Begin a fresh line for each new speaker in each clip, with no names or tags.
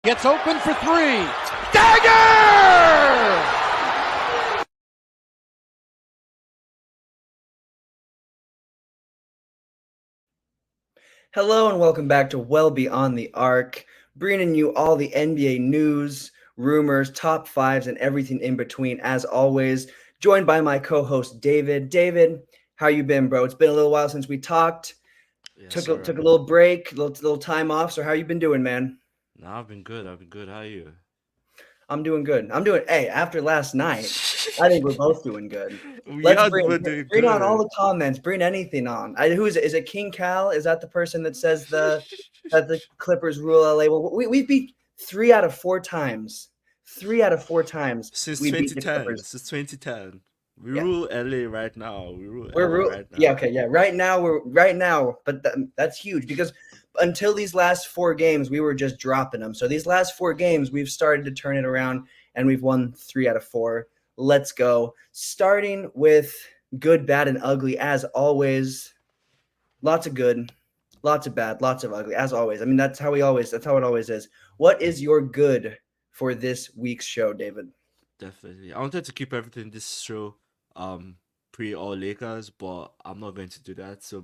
Gets open for three. Dagger!
Hello and welcome back to Well Beyond the Arc, bringing you all the NBA news, rumors, top fives, and everything in between. As always, joined by my co-host David. David, how you been, bro? It's been a little while since we talked.
Yes,
Took a
sir.
little break, little time off. So how you been doing, man?
No, I've been good. I've been good. How are you?
I'm doing good. Hey, after last night, I think we're both doing good.
We
Let's
are
bring
we're doing
bring on all
good.
the comments. Bring anything on. Who is it? Is it King Cal? Is that the person that says that the Clippers rule LA? Well, we beat 3 out of 4 times. 3 out of 4 times
Since
we beat the
2010,
Clippers.
since 2010, we
Yeah,
rule LA right now. We rule
we're
LA right
yeah,
now.
okay, yeah. Right now, but that's huge because until these last 4 games, we were just dropping them. So these last 4 games, we've started to turn it around, and we've won 3 out of 4. Let's go. Starting with good, bad, and ugly as always. Lots of good, lots of bad, lots of ugly as always. I mean, that's how it always is. What is your good for this week's show, David?
Definitely. I wanted to keep everything this show um pre all Lakers, but I'm not going to do that. So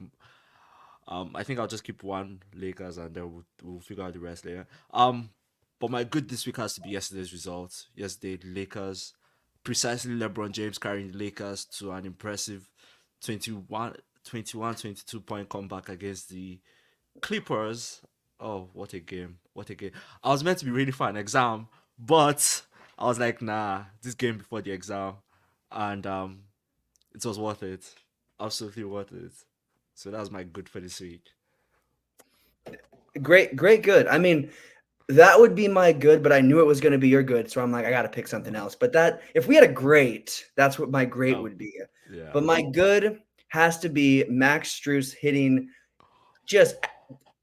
I think I'll just keep one Lakers and then we'll figure out the rest later. But my good this week has to be yesterday's results. Yesterday, Lakers, precisely LeBron James carrying the Lakers to an impressive 22 point comeback against the Clippers. Oh, what a game. What a game. I was meant to be ready for an exam, but I was like, nah, this game before the exam. And it was worth it. Absolutely worth it. So that was my good for this week.
Great, great, good. I mean, that would be my good, but I knew it was going to be your good, so I'm like, I got to pick something else. But that, if we had a great, that's what my great
Oh,
would be.
yeah.
But my good has to be Max Struess hitting just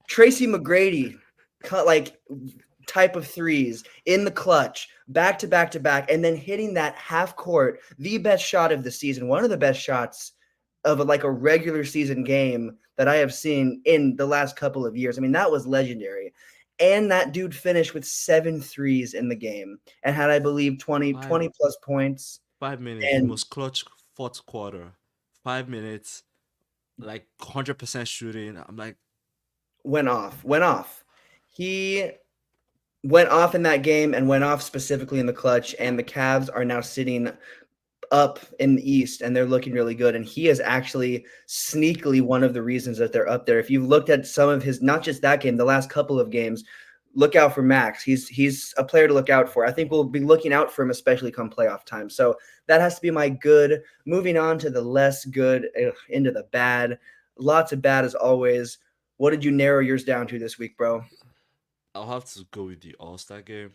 Tracy McGrady, like type of threes in the clutch, back to back to back, and then hitting that half court, the best shot of the season, one of the best shots of a regular season game that I have seen in the last couple of years. I mean, that was legendary. And that dude finished with 7 threes in the game and had, I believe, 20,
Five
20 plus points
5 minutes, the
and
most clutch fourth quarter. 5 minutes, like 100% shooting. I'm like,
went off. He went off in that game and went off specifically in the clutch. And the Cavs are now sitting up in the East and they're looking really good. And he is actually sneakily one of the reasons that they're up there. If you've looked at some of his, not just that game, the last couple of games, look out for Max. He's a player to look out for. I think we'll be looking out for him, especially come playoff time. So that has to be my good. Moving on to the less good, into the bad. Lots of bad as always. What did you narrow yours down to this week, bro?
I'll have to go with the All Star game.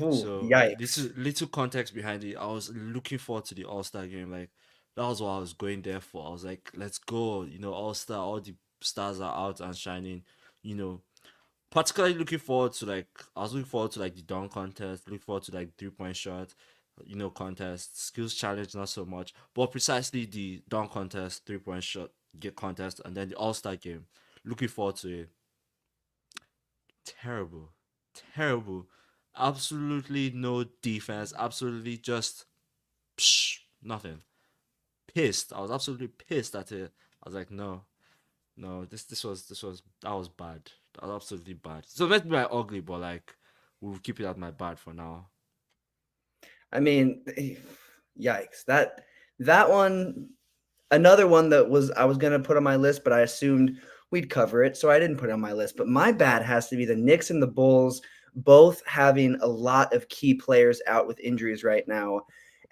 Ooh,
So
yikes.
little context behind it. I was looking forward to the All Star game. Like that was what I was going there for. I was like, let's go. All Star. All the stars are out and shining. You know, particularly looking forward to like I was looking forward to like the dunk contest. Looking forward to like 3 point shot. Contest, skills challenge, not so much, but precisely the dunk contest, 3 point shot get contest, and then the All Star game. Looking forward to it. Terrible, terrible. Absolutely no defense. Absolutely just nothing. Pissed. I was absolutely pissed at it. I was like, no, no. This was that was bad. That was absolutely bad. So let's be my ugly, but like we'll keep it at my bad for now.
I mean, yikes. That one, another one that was I was gonna put on my list, but I assumed we'd cover it, so I didn't put it on my list. But my bad has to be the Knicks and the Bulls, both having a lot of key players out with injuries right now,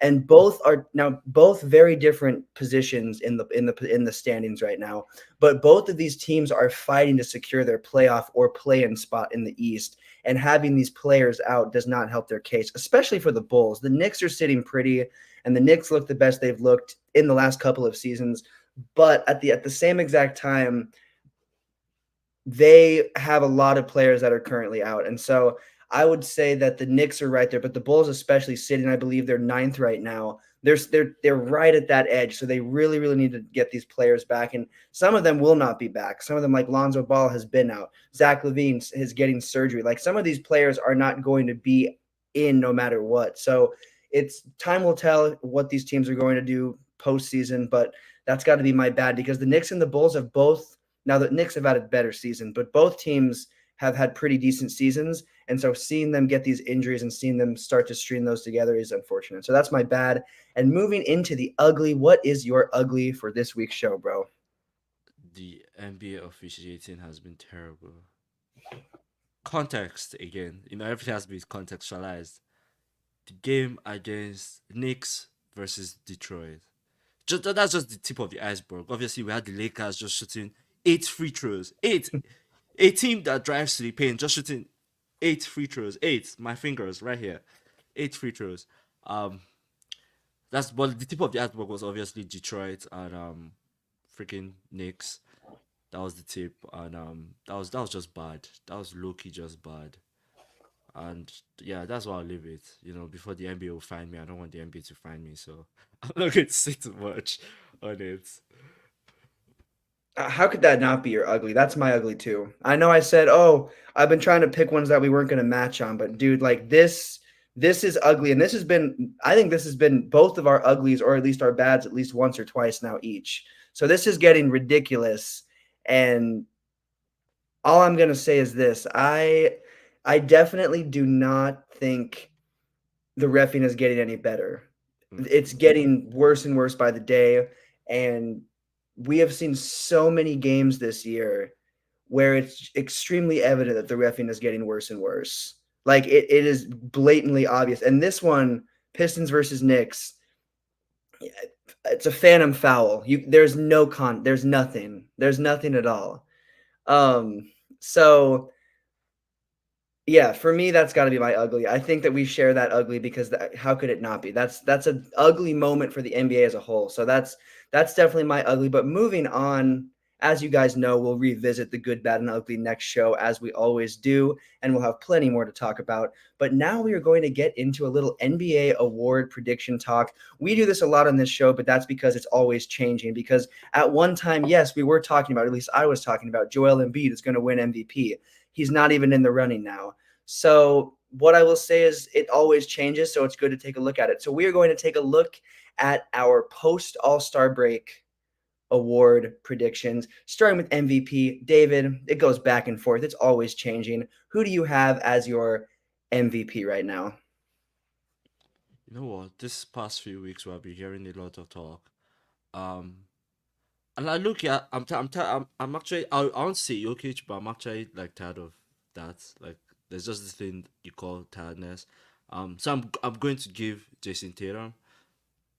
and both are now both very different positions in the standings right now. But both of these teams are fighting to secure their playoff or play-in spot in the East, and having these players out does not help their case, especially for the Bulls. The Knicks are sitting pretty, and the Knicks look the best they've looked in the last couple of seasons. But at the same exact time, they have a lot of players that are currently out. And so I would say that the Knicks are right there, but the Bulls, especially sitting, I believe they're ninth right now. They're right at that edge, so they really really need to get these players back. And some of them will not be back. Some of them, like Lonzo Ball, has been out. Zach LaVine is getting surgery. Like some of these players are not going to be in no matter what. So it's time will tell what these teams are going to do postseason, but that's got to be my bad because the Knicks and the Bulls have both. Now the Knicks have had a better season, but both teams have had pretty decent seasons. And so seeing them get these injuries and seeing them start to string those together is unfortunate. So that's my bad. And moving into the ugly, what is your ugly for this week's show, bro?
The NBA officiating has been terrible. Context again, everything has to be contextualized. The game against Knicks versus Detroit. That's just the tip of the iceberg. Obviously, we had the Lakers just shooting 8 free throws. Eight. A team that drives to the paint just shooting 8 free throws. Eight. My fingers right here. 8 free throws. Um, but the tip of the iceberg was obviously Detroit and freaking Knicks. That was the tip, and that was just bad. That was low key just bad. And yeah, that's why I'll leave it. Before the NBA will find me, I don't want the NBA to find me, so I'm not going to say too much on it.
How could that not be your ugly? That's my ugly too. I know I said, oh, I've been trying to pick ones that we weren't going to match on, but dude, like this is ugly. And this has been, I think this has been both of our uglies or at least our bads at least once or twice now each. So this is getting ridiculous. And all I'm going to say is this. I definitely do not think the reffing is getting any better. It's getting worse and worse by the day. And we have seen so many games this year where it's extremely evident that the reffing is getting worse and worse. Like it is blatantly obvious. And this one, Pistons versus Knicks, it's a phantom foul. There's there's nothing. There's nothing at all. So yeah, for me, that's got to be my ugly. I think that we share that ugly because how could it not be? That's an ugly moment for the NBA as a whole. So that's definitely my ugly. But moving on, as you guys know, we'll revisit the good, bad, and ugly next show as we always do, and we'll have plenty more to talk about. But now we are going to get into a little NBA award prediction talk. We do this a lot on this show, but that's because it's always changing. Because at one time, yes, we were talking about, at least I was talking about, Joel Embiid is going to win MVP. He's not even in the running now. So what I will say is it always changes, so it's good to take a look at it. So we are going to take a look at our post All-Star break award predictions, starting with MVP. David, it goes back and forth. It's always changing. Who do you have as your MVP right now?
You know what? This past few weeks, we've been hearing a lot of talk. Um, and I look at, I'm actually, I won't say Jokic, but I'm actually like tired of that. Like, there's just this thing you call tiredness. So I'm going to give Jason Tatum.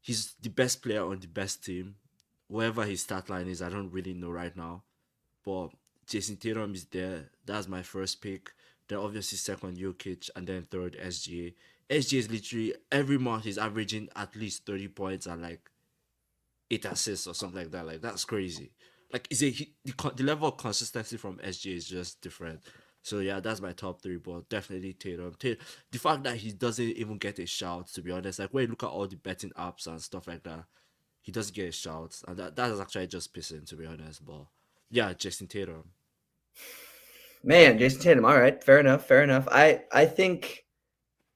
He's the best player on the best team. Wherever his stat line is, I don't really know right now. But Jason Tatum is there. That's my first pick. Then obviously second Jokic, and then third SGA. SGA is literally every month he's averaging at least 30 points and like 8 assists or something like that. Like that's crazy. Like the level of consistency from SGA is just different. So yeah, that's my top three. But definitely Tatum. The fact that he doesn't even get a shout, to be honest, like when you look at all the betting apps and stuff like that, he doesn't get a shout, and that is actually just pissing, to be honest. But yeah, Jason Tatum.
Man, Jason Tatum. All right, fair enough. Fair enough. I think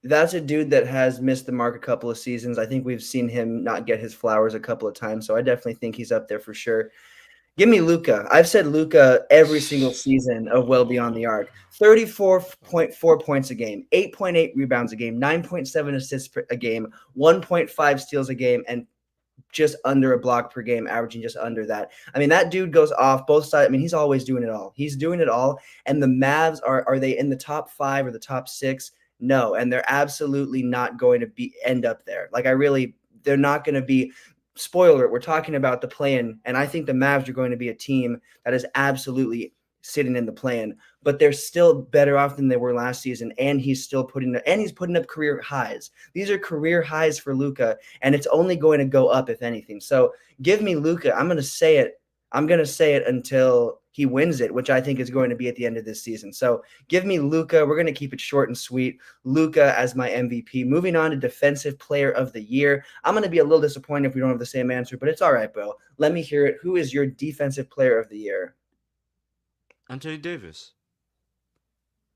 that's a dude that has missed the mark a couple of seasons. I think we've seen him not get his flowers a couple of times, so I definitely think he's up there for sure. Give me Luca. I've said Luca every single season of Well Beyond the Arc. 34.4 points a game, 8.8 rebounds a game, 9.7 assists a game, 1.5 steals a game, and just under a block per game, averaging just under that. I mean, that dude goes off both sides. I mean, he's always doing it all. He's doing it all. And the Mavs are they in the top 5 or the top 6? No, and they're absolutely not going to end up there. Like they're not going to be. Spoiler, we're talking about the plan, and I think the Mavs are going to be a team that is absolutely sitting in the plan, but they're still better off than they were last season, and he's putting up career highs. These are career highs for Luka, and it's only going to go up if anything. So give me Luka. I'm going to say it. I'm going to say it until he wins it, which I think is going to be at the end of this season. So give me Luka. We're going to keep it short and sweet. Luka as my MVP. Moving on to Defensive Player of the Year. I'm going to be a little disappointed if we don't have the same answer, but it's all right, bro. Let me hear it. Who is your Defensive Player of the Year?
Anthony Davis.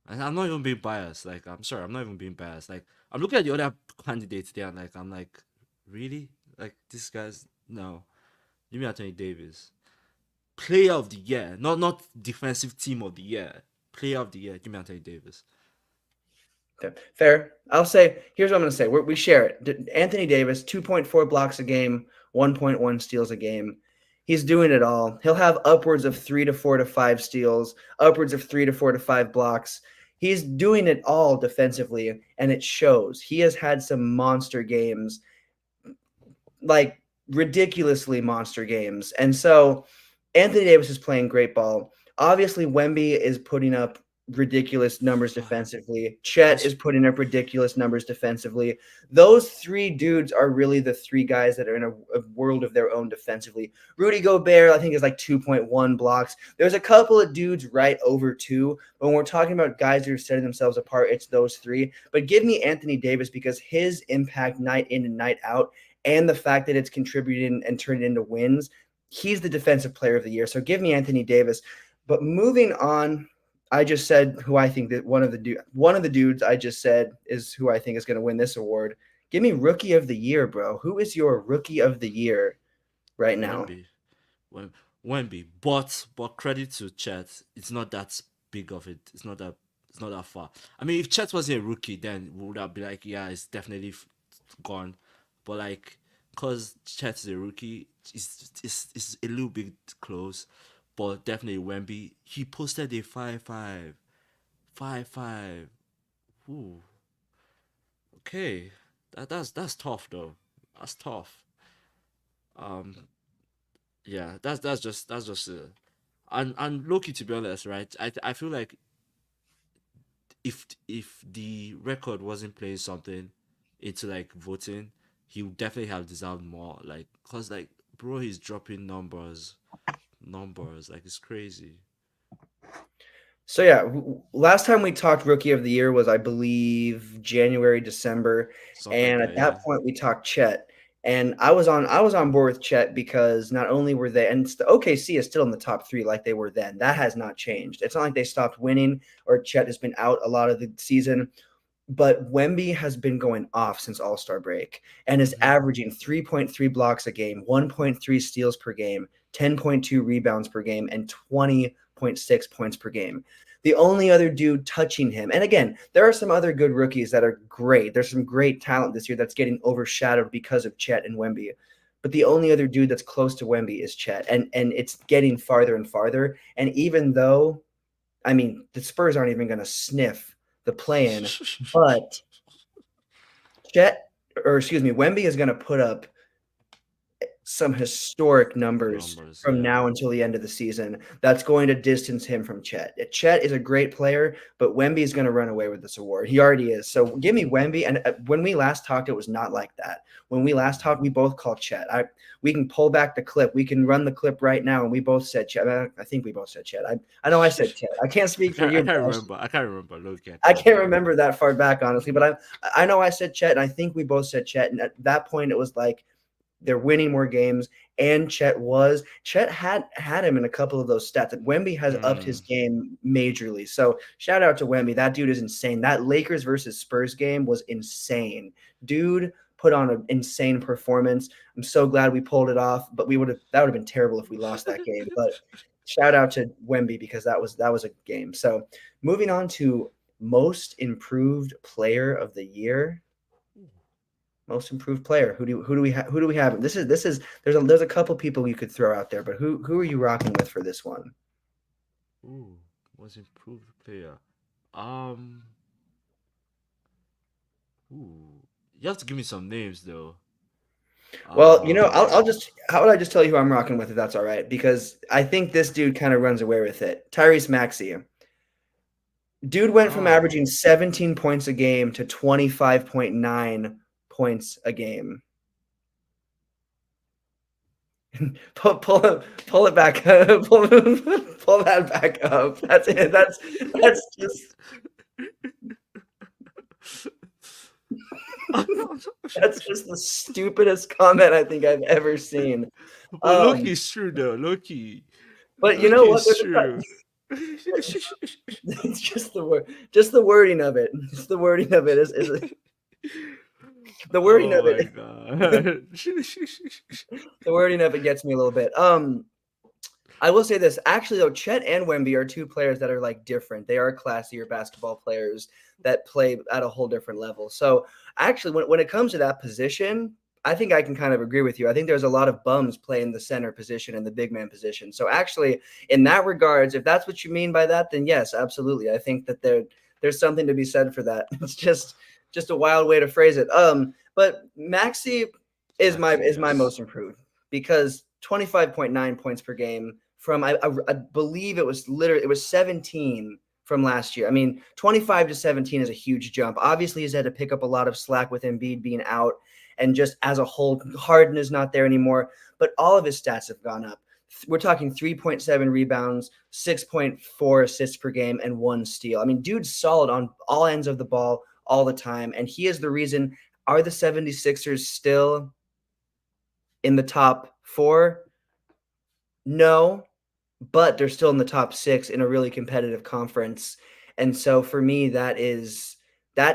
And I'm not even being biased. Like, I'm sorry, I'm not even being biased. Like, I'm looking at the other candidates there, and I'm like, really? Like, this guy's no. Give me Anthony Davis. Player of the year, not defensive team of the year. Player of the year. Give me Anthony Davis.
Okay, fair. I'll say, here's what I'm going to say. We share it. Anthony Davis, 2.4 blocks a game, 1.1 steals a game. He's doing it all. He'll have upwards of 3 to 4 to 5 steals, upwards of 3 to 4 to 5 blocks. He's doing it all defensively, and it shows. He has had some monster games, like ridiculously monster games. And so Anthony Davis is playing great ball. Obviously, Wemby is putting up ridiculous numbers defensively. Chet is putting up ridiculous numbers defensively. Those three dudes are really the three guys that are in a world of their own defensively. Rudy Gobert, I think, is like 2.1 blocks. There's a couple of dudes right over 2, but when we're talking about guys that are setting themselves apart, it's those three. But give me Anthony Davis because his impact night in and night out, and the fact that it's contributing and turned into wins, he's the Defensive Player of the Year. So give me Anthony Davis. But moving on, I just said who I think that one of the dudes I just said is who I think is going to win this award. Give me Rookie of the Year, bro. Who is your Rookie of the Year right now?
Wemby. Wemby. But credit to Chet. It's not that big of it. It's not that far. I mean, if Chet wasn't a rookie, then we would have been like, yeah, it's definitely gone. But like, cause Chet is a rookie, it's a little bit close. But definitely Wemby. He posted a 5-5. 5-5. Ooh. Okay. That's tough though. That's tough. Um yeah, that's just and Loki, to be honest, right? I feel like if the record wasn't playing something into like voting, he would definitely have deserved more. Like, cause like bro, he's dropping numbers like it's crazy.
So yeah, last time we talked Rookie of the Year was, I believe, January, December,
Stuff like
and
that,
at
yeah.
that point we talked Chet, and I was on board with Chet because not only were they, and the OKC is still in the top 3 like they were then. That has not changed. It's not like they stopped winning or Chet has been out a lot of the season. But Wemby has been going off since All-Star break and is
Mhm.
averaging 3.3 blocks a game, 1.3 steals per game, 10.2 rebounds per game, and 20.6 points per game. The only other dude touching him, and again, there are some other good rookies that are great. There's some great talent this year that's getting overshadowed because of Chet and Wemby. But the only other dude that's close to Wemby is Chet, and it's getting farther and farther. And even though, I mean, the Spurs aren't even going to sniff the play-in, but Wemby is going to put up some historic numbers
Numbers,
from
yeah.
now until the end of the season that's going to distance him from Chet. Chet is a great player, but Wemby is going to run away with this award. He already is. So give me Wemby. And when we last talked, it was not like that. When we last talked, we both called Chet. We can pull back the clip. We can run the clip right now, and we both said Chet. I think we both said Chet. I know I said Chet. I can't speak for
I
you,
can't
but
remember. I can't remember. Look, I
I
can't
can't
remember.
remember that far back, honestly, but I know I said Chet, and I think we both said Chet. And at that point, it was like they're winning more games, and Chet had him in a couple of those stats. And Wemby has upped his
Mm.
game majorly. So shout out to Wemby. That dude is insane. That Lakers versus Spurs game was insane. Dude put on an insane performance. I'm so glad we pulled it off, but that would have been terrible if we lost that game. But shout out to Wemby because that was a game. So moving on to most improved player of the year. Most improved player. Who do we have? This is there's a couple people you could throw out there, but who are you rocking with for this one?
Ooh, was improved player. Um, ooh, you have to give me some names though.
Well, I'll
Um,
just how would I just tell you who I'm rocking with if that's all right? Because I think this dude kind of runs away with it. Tyrese Maxey. Dude went from
oh,
averaging 17 points a game to 25.9 points a game. Pull it back up. Pull that back up. That's it. That's just that's just the stupidest comment I think I've ever seen.
But
Um,
Loki is true though. Loki,
but you know
Loki
what?
is true.
It's just the wording of it. Just the wording of it is the wording
Oh
of
my
it.
god.
The wording of it gets me a little bit. I will say this actually though, Chet and Wemby are two players that are like different. They are classier basketball players that play at a whole different level. So actually, when it comes to that position, I think I can kind of agree with you. I think there's a lot of bums playing the center position and the big man position. So actually, in that regards, if that's what you mean by that, then yes, absolutely. I think that there's something to be said for that. It's just a wild way to phrase it. But Maxi
Maxi,
is my
yes.
most improved because 25.9 points per game from I believe it was 17 from last year. I mean, 25 to 17 is a huge jump. Obviously, he's had to pick up a lot of slack with Embiid being out, and just as a whole, Harden is not there anymore. But all of his stats have gone up. We're talking 3.7 rebounds, 6.4 assists per game, and 1 steal. I mean, dude's solid on all ends of the ball all the time. And he is the reason. Are the 76ers still in the top four? No, but they're still in the top six in a really competitive conference. And so for me, that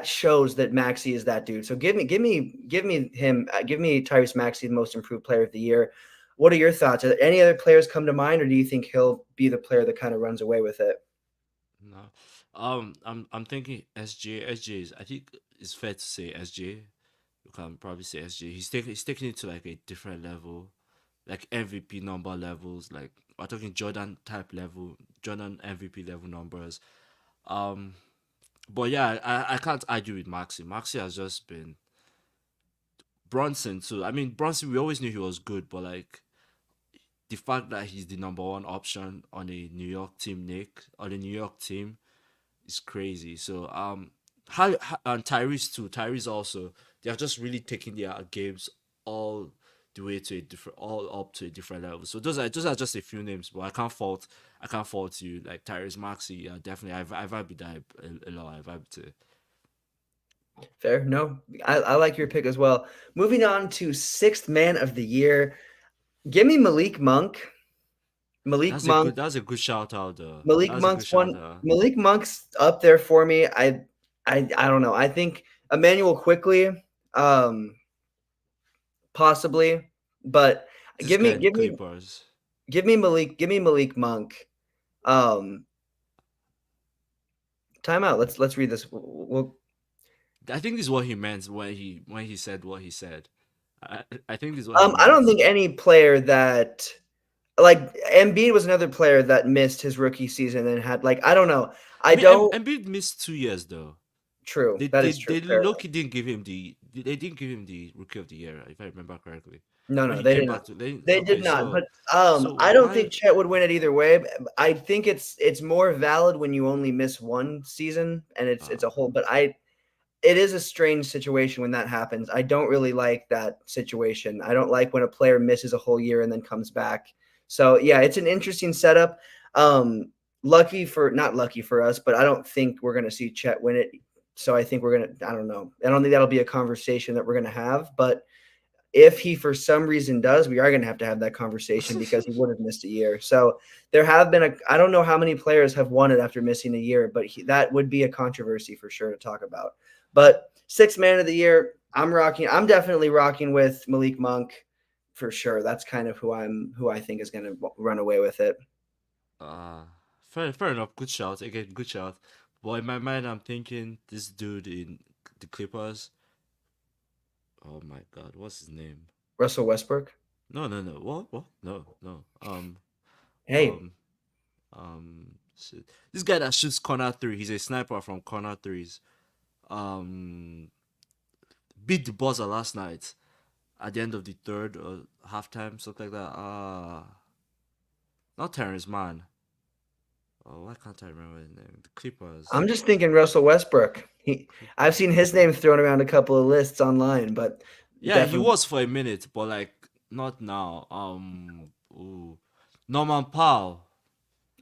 shows that Maxi is that dude. So give me him, give me Tyrese Maxey the most improved player of the year. What are your thoughts? Are there any other players come to mind, or do you think he'll be the player that kind of runs away with it?
No. I'm thinking SJ. SJ is, I think it's fair to say SJ. You can probably say SJ. He's taking it to like a different level, like MVP number levels. Like we're talking Jordan type level, Jordan MVP level numbers. Um, but yeah, I can't argue with Maxi. Maxi has just been Bronson too. I mean Bronson, we always knew he was good, but like the fact that he's the number one option on a New York team, Nick, on a New York team, is crazy. So how and Tyrese too. Tyrese also, they are just really taking their games all the way to a different, all up to a different level. So those are just a few names, but I can't fault you like Tyrese Maxey. Yeah, definitely I vibe with that a lot. I vibe to.
Fair. No, I like your pick as well. Moving on to sixth man of the year. Give me Malik Monk. Malik Monk.
That's a good shout out though.
Malik
That's a good
Monk's
shout
one.
out.
Malik Monk's up there for me. I don't know. I think Emmanuel quickly, um, possibly, but
This
give
guy
me
in the
give me
Clippers.
give me Malik Monk. Um, timeout. Let's read this.
I think this is what he meant when he said what he said. I think this is what he
I don't
meant.
think any player that like Embiid was another player that missed his rookie season and had like I don't know.
I
I
mean,
don't.
Embiid missed 2 years though.
True.
They
That
they
is true.
they
Fair.
Loki didn't give him the rookie of the year, if I remember correctly.
No,
When
no,
he
they
came
did not.
back to they
They did
okay,
not. But
so
I don't
why
think Chet would win it either way. I think it's more valid when you only miss one season and it's
uh
a whole. But it is a strange situation when that happens. I don't really like that situation. I don't like when a player misses a whole year and then comes back. So yeah, it's an interesting setup. Lucky for not lucky for us, but I don't think we're gonna see Chet win it. So I think we're gonna. I don't know. I don't think that'll be a conversation that we're gonna have. But if he for some reason does, we are going to have that conversation because he would have missed a year. So there have been I don't know how many players have won it after missing a year, but that would be a controversy for sure to talk about. But sixth man of the year, I'm definitely rocking with Malik Monk for sure. That's kind of who I think is going to run away with it.
uh fair enough, good shout. Again, good shout. But in my mind I'm thinking this dude in the Clippers. Oh my god, what's his name?
Russell Westbrook.
No. What? No.
Hey,
Um shit. This guy that shoots corner three, he's a sniper from corner threes. Um beat the buzzer last night at the end of the third or halftime, something like that. Not Terrence Mann. Oh, why can't I remember his name? The
I'm
Clippers.
just thinking Russell Westbrook. I've seen his name thrown around a couple of lists online, but
Yeah, he
definitely
was for a minute, but like not now. Ooh, Norman Powell.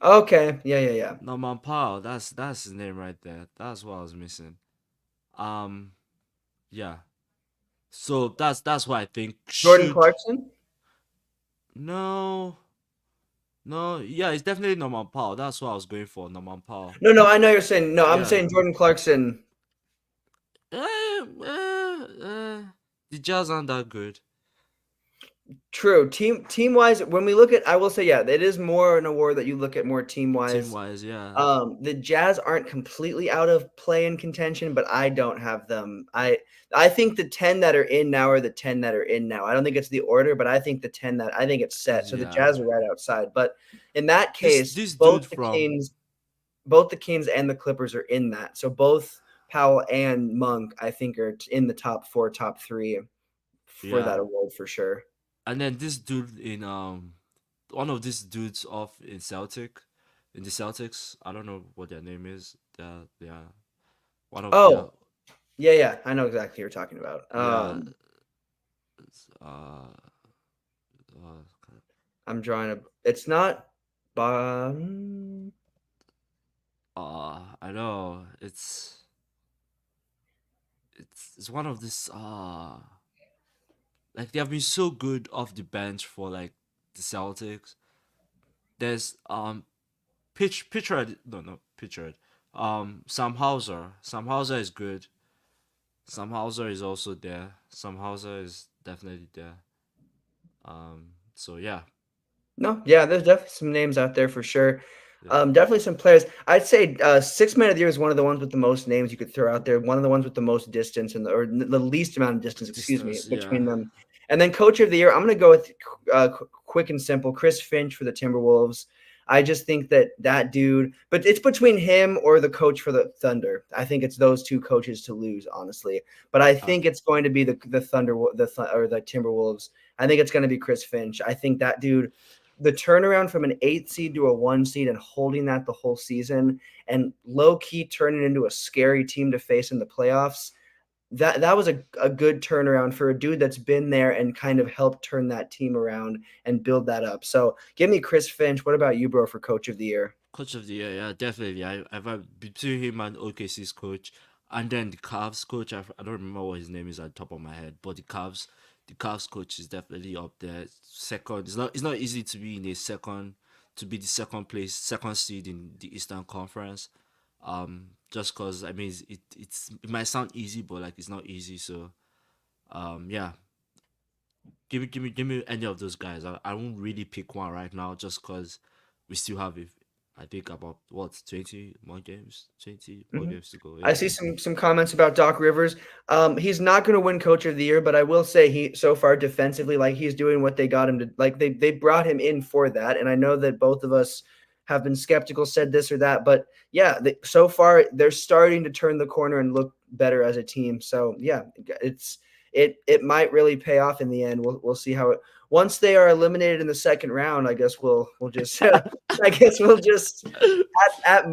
Okay. Yeah, yeah, yeah.
Norman Powell. That's his name right there. That's what I was missing. Um, yeah. So that's what I think
Jordan
should.
Clarkson?
No, no. Yeah, it's definitely Norman Powell. That's what I was going for. Norman Powell.
No, no, I know you're saying no, I'm
Yeah.
saying Jordan Clarkson.
The Jazz aren't that good.
True. Team wise, when we look at I will say, yeah, it is more an award that you look at more team
Team
wise.
wise, yeah.
The Jazz aren't completely out of play in contention, but I don't have them. I think the 10 that are in now are the 10 that are in now. I don't think it's the order, but I think the 10 that I think it's set. So the
Yeah.
Jazz are right outside. But in that
This
case,
this dude from
both the Kings and the Clippers are in that. So both Powell and Monk, I think, are in the top 4, top 3 for
yeah.
that award for sure.
And then this dude in one of these dudes off in the Celtics. I don't know what their name is. They're one of their
Oh, yeah, yeah. I know exactly what you're talking about.
yeah. It's, uh
I'm drawing a it's not um,
I know it's one of this like they have been so good off the bench for like the Celtics. There's Pitchard, no Pitchard. Sam Hauser. Sam Hauser is good. Sam Hauser is also there. Sam Hauser is definitely there. So yeah.
no, yeah, there's definitely some names out there for sure.
Yeah.
Definitely some players. I'd say 6 man of the year is one of the ones with the most names you could throw out there. One of the ones with the most distance and or the least amount of distance, excuse me,
Distance, yeah.
between them. And then coach of the year, I'm going to go with quick and simple, Chris Finch for the Timberwolves. I just think that dude, but it's between him or the coach for the Thunder. I think it's those two coaches to lose, honestly. But I
Uh,
think it's going to be the Thunder, or the Timberwolves. I think it's going to be Chris Finch. I think that dude, the turnaround from an 8 seed to a 1 seed and holding that the whole season and low key turning into a scary team to face in the playoffs. That was a good turnaround for a dude that's been there and kind of helped turn that team around and build that up. So give me Chris Finch. What about you, bro, for coach of the year?
Coach of the year, yeah, definitely. I've between him and OKC's coach, and then the Cavs coach. I don't remember what his name is at the top of my head, but the Cavs coach is definitely up there. Second, it's not easy to be in a second to be the second seed in the Eastern Conference. Just cause I mean it might sound easy, but like it's not easy. So yeah, give me any of those guys. I won't really pick one right now, just cause we still have I think about what 20 more
Mhm.
games to go.
I
Yeah.
see some comments about Doc Rivers. He's not going to win Coach of the Year, but I will say he so far defensively, like he's doing what they got him to. Like they brought him in for that, and I know that both of us have been skeptical, said this or that, but yeah, so far they're starting to turn the corner and look better as a team. So yeah, it might really pay off in the end. We'll see how it. Once they are eliminated in the second round, I guess we'll just I guess we'll just at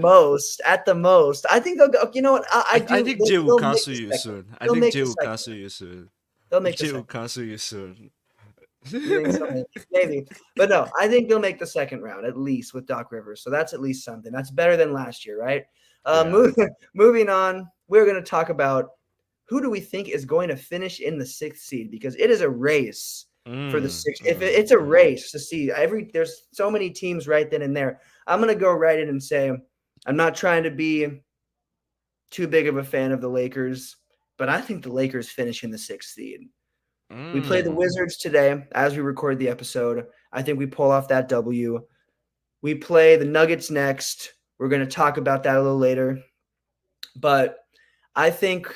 the most, I think they'll go. You know what? I
I
do.
think Jay will
They'll make
cancel
the
you
second.
soon. I
They'll
think
make
Jay
the
will
second.
cancel you soon.
They'll make the
Jay will
second.
cancel you soon.
You think so? Maybe, but no, I think they'll make the second round at least with Doc Rivers. So that's at least something. That's better than last year, right?
Yeah.
Moving on, we're going to talk about who do we think is going to finish in the 6th seed because it is a race for the
Mm,
6th. If
mm,
it's a
mm.
race to see there's so many teams right then and there. I'm going to go right in and say I'm not trying to be too big of a fan of the Lakers, but I think the Lakers finish in the 6th seed. We play the
Mm.
Wizards today as we record the episode. I think we pull off that W. We play the Nuggets next. We're going to talk about that a little later. But I think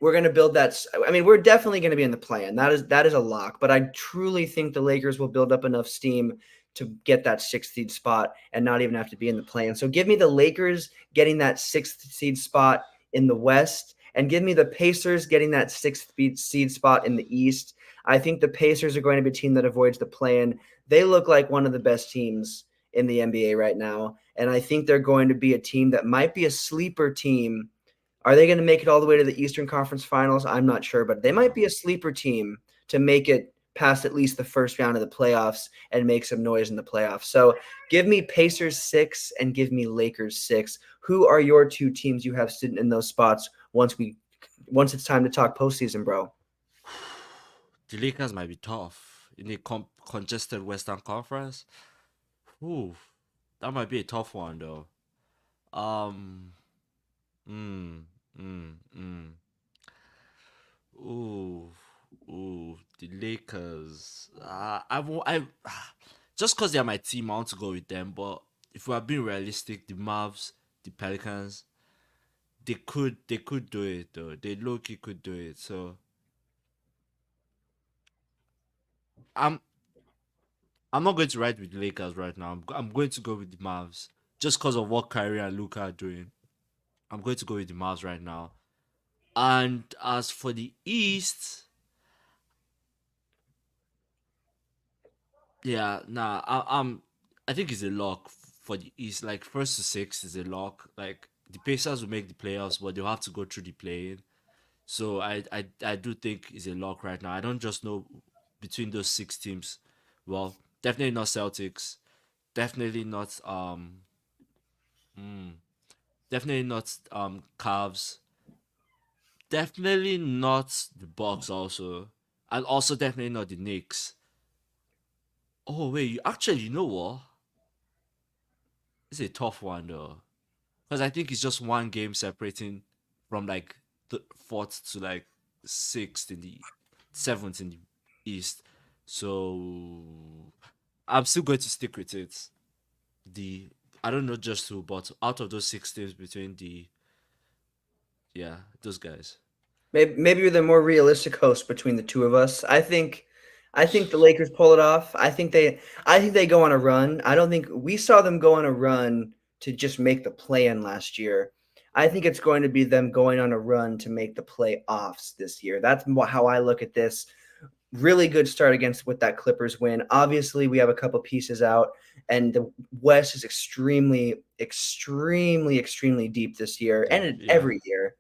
we're going to build that. I mean, we're definitely going to be in the plan. That is a lock. But I truly think the Lakers will build up enough steam to get that 6th seed spot and not even have to be in the plan. So give me the Lakers getting that 6th seed spot in the West and give me the Pacers getting that 6th seed spot in the East. I think the Pacers are going to be a team that avoids the plan. They look like one of the best teams in the NBA right now. And I think they're going to be a team that might be a sleeper team. Are they going to make it all the way to the Eastern Conference Finals? I'm not sure, but they might be a sleeper team to make it past at least the first round of the playoffs and make some noise in the playoffs. So give me Pacers 6 and give me Lakers 6. Who are your two teams you have sitting in those spots once it's time to talk postseason, bro?
The Lakers might be tough in a congested Western Conference. Ooh, that might be a tough one though. Um, mm, mm, mm. Ooh, the Lakers. I won't. Just because they're my team, I want to go with them. But if we are being realistic, the Mavs, the Pelicans, they could do it though. They low key could do it. So I'm I'm not going to ride with the Lakers right now. I'm going to go with the Mavs just because of what Kyrie and Luca are doing. I'm going to go with the Mavs right now. And as for the East, yeah, nah, I think it's a lock for the East. Like first to six is a lock. Like the Pacers will make the playoffs, but they'll have to go through the play-in. So I do think it's a lock right now. I don't just know between those six teams. Well, definitely not Celtics. Definitely not mm, definitely not Cavs. Definitely not the Bucks also. And also definitely not the Knicks. Oh wait, you know what? It's a tough one though. Because I think it's just one game separating from like the fourth to like sixth in the seventh in the East. So I'm still going to stick with it. The I don't know just who, but out of those six teams between the yeah, those guys.
Maybe you're the more realistic host between the two of us. I think the Lakers pull it off. I think they go on a run. I don't think we saw them go on a run to just make the play-in last year. I think it's going to be them going on a run to make the playoffs this year. That's how I look at this. Really good start against with that Clippers win. Obviously, we have a couple pieces out, and the West is extremely, extremely, extremely deep this year,
Deep,
and
yeah.
every year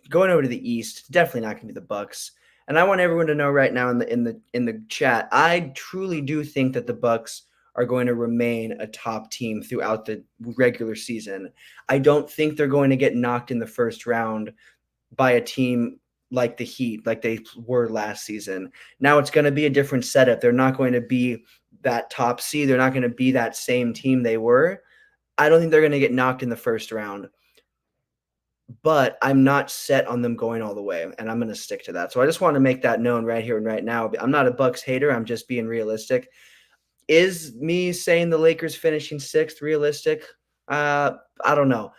going over to the East, definitely not going to be the Bucks. And I want everyone to know right now in the chat, I truly do think that the Bucks are going to remain a top team throughout the regular season. I don't think they're going to get knocked in the first round by a team like the Heat, like they were last season. Now it's going to be a different setup. They're not going to be that top seed. They're not going to be that same team they were. I don't think they're going to get knocked in the first round, but I'm not set on them going all the way, and I'm going to stick to that. So I just want to make that known right here and right now. I'm not a Bucks hater. I'm just being realistic. Is me saying the Lakers finishing sixth realistic? I don't know.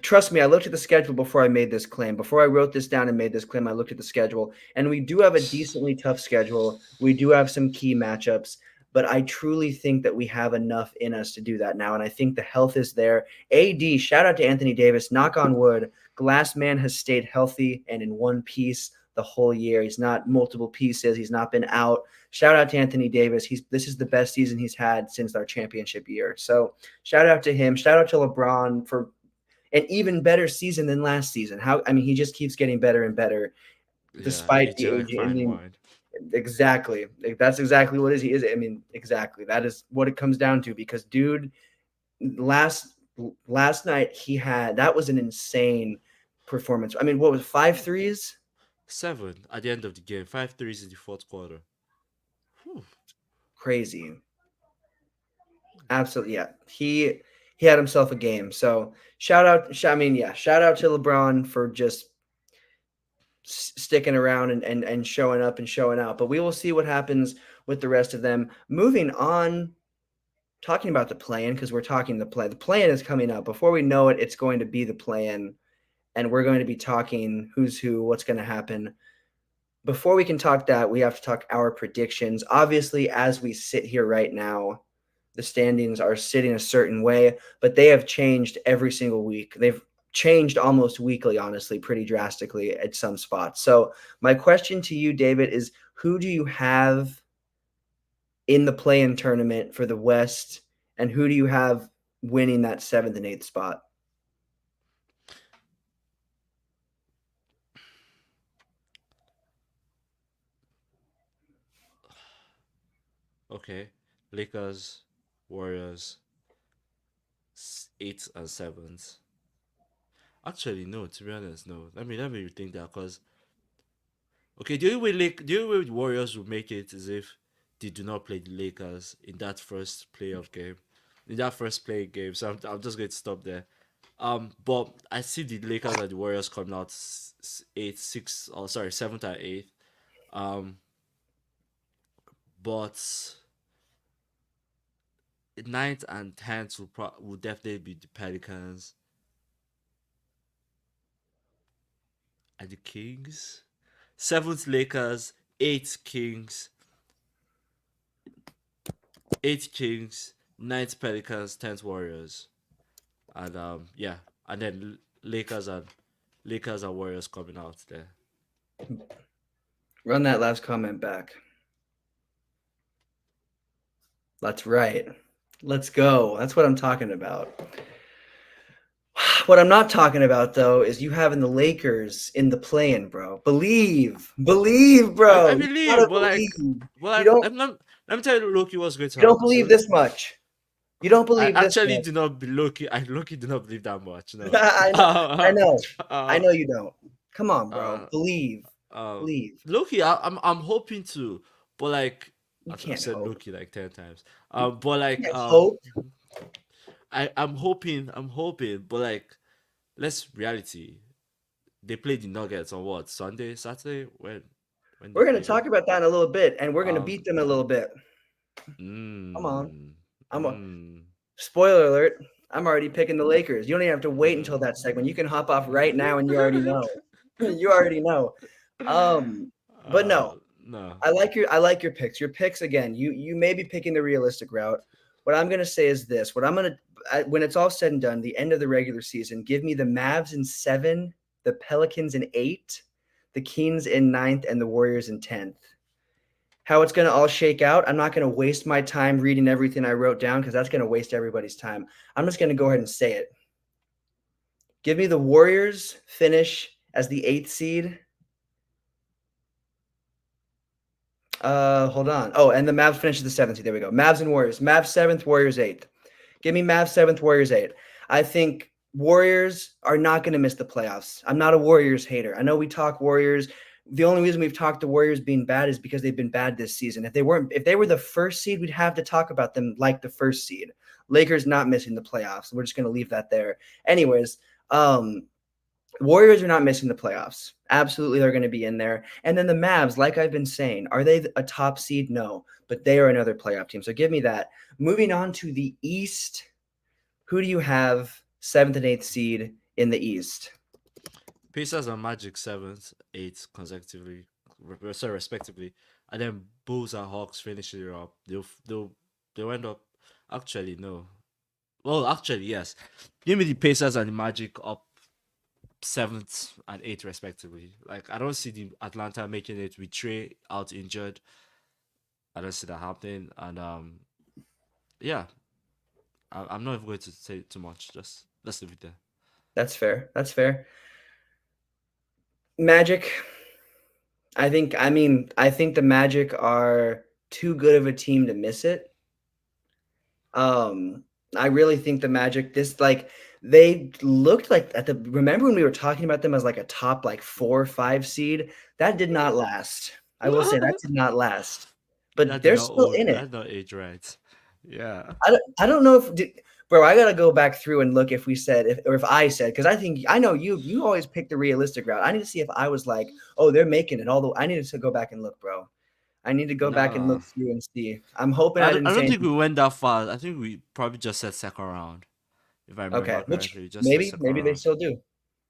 Trust me, I looked at the schedule before I made this claim. Before I wrote this down and made this claim, I looked at the schedule, and we do have a decently tough schedule. We do have some key matchups, but I truly think that we have enough in us to do that now, and I think the health is there. AD, shout out to Anthony Davis. Knock on wood, Glass Man has stayed healthy and in one piece the whole year. He's not multiple pieces. He's not been out. Shout out to Anthony Davis. This is the best season he's had since our championship year. So shout out to him. Shout out to LeBron for an even better season than last season. He just keeps getting better and better
Yeah,
despite the
aging like
age.
fine wine.
Exactly. That's exactly what he is. Exactly. That is what it comes down to because dude, last last night that was an insane performance. What was it, five threes?
Seven at the end of the game. Five threes in the fourth quarter. Whew.
Crazy. Absolutely. Yeah. He had himself a game. So shout out to LeBron for just sticking around and showing up and showing out. But we will see what happens with the rest of them. Moving on, talking about the play-in because we're talking the play. The play-in is coming up. Before we know it, it's going to be the play-in, and we're going to be talking who's who, what's going to happen. Before we can talk that, we have to talk our predictions. Obviously, as we sit here right now, the standings are sitting a certain way, but they have changed every single week. They've changed almost weekly, honestly, pretty drastically at some spots. So, my question to you, David, is who do you have in the play-in tournament for the West, and who do you have winning that seventh and eighth spot?
Okay, Lakers, Warriors, eights and sevens. Actually, no. To be honest, no. Let me rethink that. Cause okay, the only way the Warriors will make it is if they do not play the Lakers in that first playoff game, in that first play game. So I'm just going to stop there. But I see the Lakers and the Warriors coming out eight, six, or sorry, seventh and eighth. Um, but ninth and tenth will definitely be the Pelicans and the Kings. Seventh Lakers, eight Kings, ninth Pelicans, tenth Warriors, and yeah, and then Lakers and Warriors coming out there.
Run that last comment back. That's right. Let's go. That's what I'm talking about. What I'm not talking about though is you having the Lakers in the play-in, bro. Believe,
I
bro. You
believe,
gotta
but like,
believe.
well,
You don't.
I'm not. Let me tell you, Loki, what's going to
You don't
happen.
believe
So
this much. You don't
I
believe this
actually
much.
do not be Loki. I Loki do not believe that much. No.
I know. I know. I
uh,
know you don't. Come on, bro.
uh,
Believe.
uh,
Believe.
Loki, I'm hoping to, but like
You
I've
can't
said
hope.
Loki like 10 times.
You
But like
can't hope.
I'm hoping, but like let's reality. They played the Nuggets on what Sunday, Saturday when they
We're gonna
played them.
talk about that in a little bit, and we're gonna
Um,
beat them a little bit. Come on.
mm,
I'm a
mm,
spoiler alert. I'm already picking the Lakers. You don't even have to wait until
mm.
that segment. You can hop off right now, and you already know. You already know. But no,
No.
I like your picks. Your picks again. You may be picking the realistic route. What I'm gonna say is this. When it's all said and done, the end of the regular season, give me the Mavs in 7, the Pelicans in 8, the Kings in ninth, and the Warriors in 10th. How it's going to all shake out, I'm not going to waste my time reading everything I wrote down because that's going to waste everybody's time. I'm just going to go ahead and say it. Give me the Warriors finish as the 8th seed. Hold on. Oh, and the Mavs finish as the 7th seed. There we go. Mavs and Warriors. Mavs 7th, Warriors 8th. Give me Mavs 7th, Warriors 8th. I think Warriors are not going to miss the playoffs. I'm not a Warriors hater. I know we talk Warriors. The only reason we've talked the Warriors being bad is because they've been bad this season. If they were the first seed, we'd have to talk about them like the first seed. Lakers not missing the playoffs. We're just going to leave that there. Anyways, Warriors are not missing the playoffs. Absolutely, they're going to be in there. And then the Mavs, like I've been saying, are they a top seed? No, but they are another playoff team. So give me that. Moving on to the East, who do you have 7th and 8th seed in the East?
Pacers and Magic seventh, eighth consecutively, sorry, respectively, and then Bulls and Hawks finishing it up. They went up. Actually, no. Well, actually, yes. Give me the Pacers and the Magic up seventh and eighth respectively. Like I don't see the Atlanta making it with Trey out injured. I don't see that happening. And yeah, I'm not even going to say too much. Just let's leave it there.
That's fair. That's fair. Magic. I think the Magic are too good of a team to miss it. Um, I really think the Magic they looked like remember when we were talking about them as like a top like 4 or 5 seed? That did not last. I will say that did not last. But
That did
they're
not
still
old.
in it.
That not age right. Yeah.
I don't know bro, I gotta go back through and look if we said if I said because I think I know you always pick the realistic route. I need to see if I was like, oh, they're making it. Although I needed to go back and look, bro. I need to go back and
Nah.
look through and see. I'm hoping I didn't
I
say
don't think we
anything.
went that far. I think we probably just said second round. If I
Okay,
remember
which
correctly, we just said second
maybe they
round.
still do.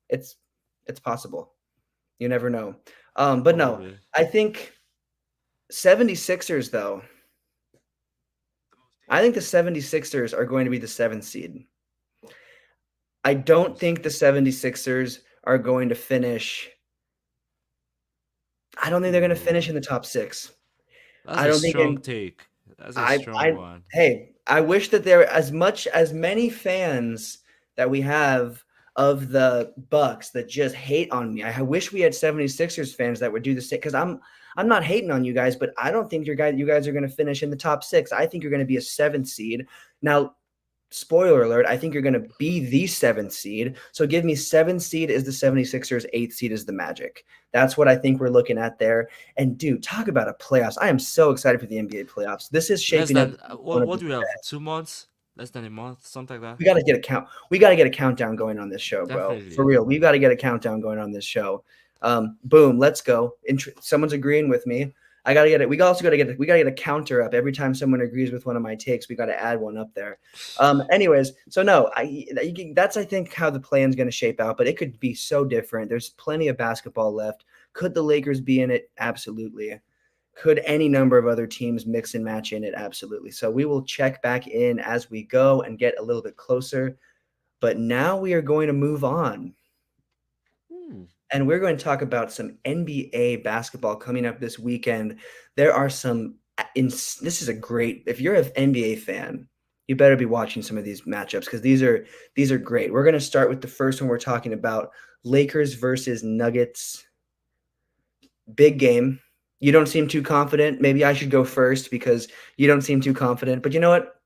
It's it's possible. You never know. But no,
Probably.
I think 76ers though. I think the 76ers are going to be the 7th seed. I don't think the 76ers are going to finish. I don't think they're going to finish
Ooh.
in the top 6.
That's
I
a
don't think
strong take. That's a strong
I
one.
hey, I wish that there as many fans that we have of the Bucks that just hate on me. I wish we had 76ers fans that would do the same, because I'm not hating on you guys, but I don't think you guys are going to finish in the top 6. I think you're going to be a 7th seed. Now, spoiler alert, I think you're going to be the 7th seed. So give me 7th seed is the 76ers, 8th seed is the Magic. That's what I think we're looking at there. And dude, talk about a playoffs. I am so excited for the NBA playoffs. This is
Less
shaping up
than
one of
what
the
do we have? 2 months? Less than a month, something like that.
we got to get a count. We got to get a countdown going on this show, bro. For
Definitely.
real, we got to get a countdown going on this show. Boom, let's go. Someone's agreeing with me. I got to get it. We also got to get it. We got to get a counter up every time someone agrees with one of my takes. We got to add one up there. Anyways, so no, that's I think how the plan's going to shape out. But it could be so different. There's plenty of basketball left. Could the Lakers be in it? Absolutely. Could any number of other teams mix and match in it? Absolutely. So we will check back in as we go and get a little bit closer. But now we are going to move on. And we're going to talk about some NBA basketball coming up this weekend. There are some this is a great, if you're an NBA fan, you better be watching some of these matchups because these are great. We're going to start with the first one we're talking about, Lakers versus Nuggets. Big game. You don't seem too confident. Maybe I should go first because you don't seem too confident. But you know what?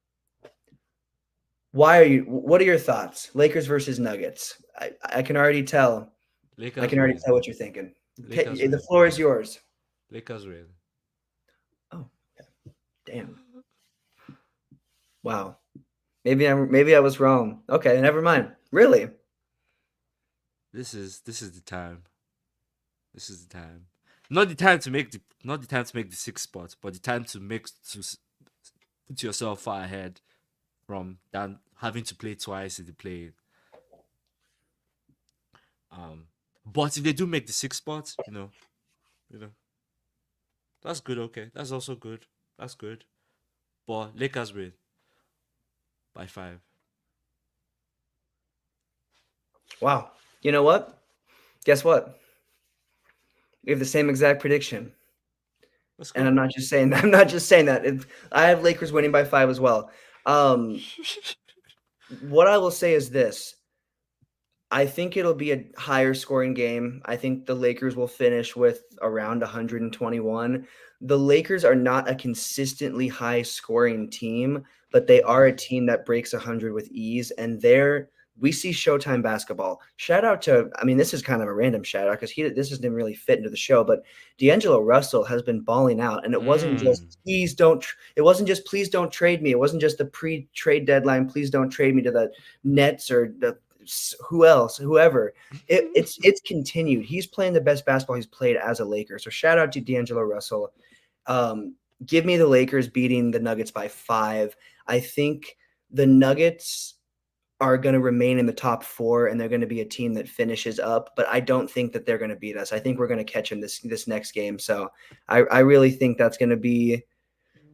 What are your thoughts? Lakers versus Nuggets. I can already tell. I
Lakers
can already
win.
tell what you're thinking.
Lakers
The
win.
floor is yours.
Lakers win.
Oh, damn. Wow. Maybe I was wrong. Okay, never mind. Really?
This is the time. This is the time. Not the time to make the 6th spot, but the time to put yourself far ahead from than having to play twice in the play. But if they do make the 6th spot, you know, that's good. Okay, that's also good. That's good. But Lakers win by 5.
Wow. You know what? Guess what? We have the same exact prediction.
Let's
And
go.
I'm not just saying that. I'm not just saying that. I have Lakers winning by 5 as well. What I will say is this. I think it'll be a higher scoring game. I think the Lakers will finish with around 121. The Lakers are not a consistently high scoring team, but they are a team that breaks 100 with ease. And we see Showtime basketball. Shout out to, I mean, this is kind of a random shout out because this doesn't really fit into the show, but D'Angelo Russell has been balling out. And it wasn't just, it wasn't just, please don't trade me. It wasn't just the pre-trade deadline, please don't trade me to the Nets or whoever. It's continued. He's playing the best basketball he's played as a Laker. So shout out to D'Angelo Russell. Give me the Lakers beating the Nuggets by 5. I think the Nuggets are going to remain in the top 4 and they're going to be a team that finishes up, but I don't think that they're going to beat us. I think we're going to catch them this next game. So I really think that's going to be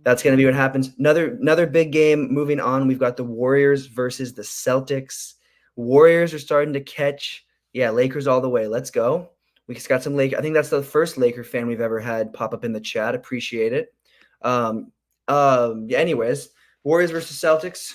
what happens. Another big game moving on. We've got the Warriors versus the Celtics. Warriors are starting to catch. Yeah, Lakers all the way. Let's go. We just got some Laker. I think that's the first Laker fan we've ever had pop up in the chat. Appreciate it. Anyways, Warriors versus Celtics.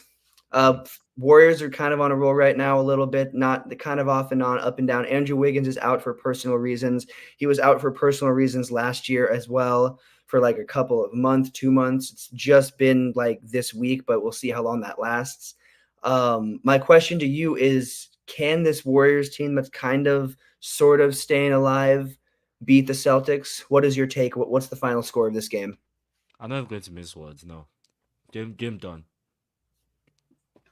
Warriors are kind of on a roll right now a little bit, not the kind of off and on, up and down. Andrew Wiggins is out for personal reasons. He was out for personal reasons last year as well for like a couple of months, 2 months. It's just been like this week, but we'll see how long that lasts. My question to you is, can this Warriors team that's kind of sort of staying alive beat the Celtics? What is your take? What's the final score of this game?
I'm not going to miss words. No, game done.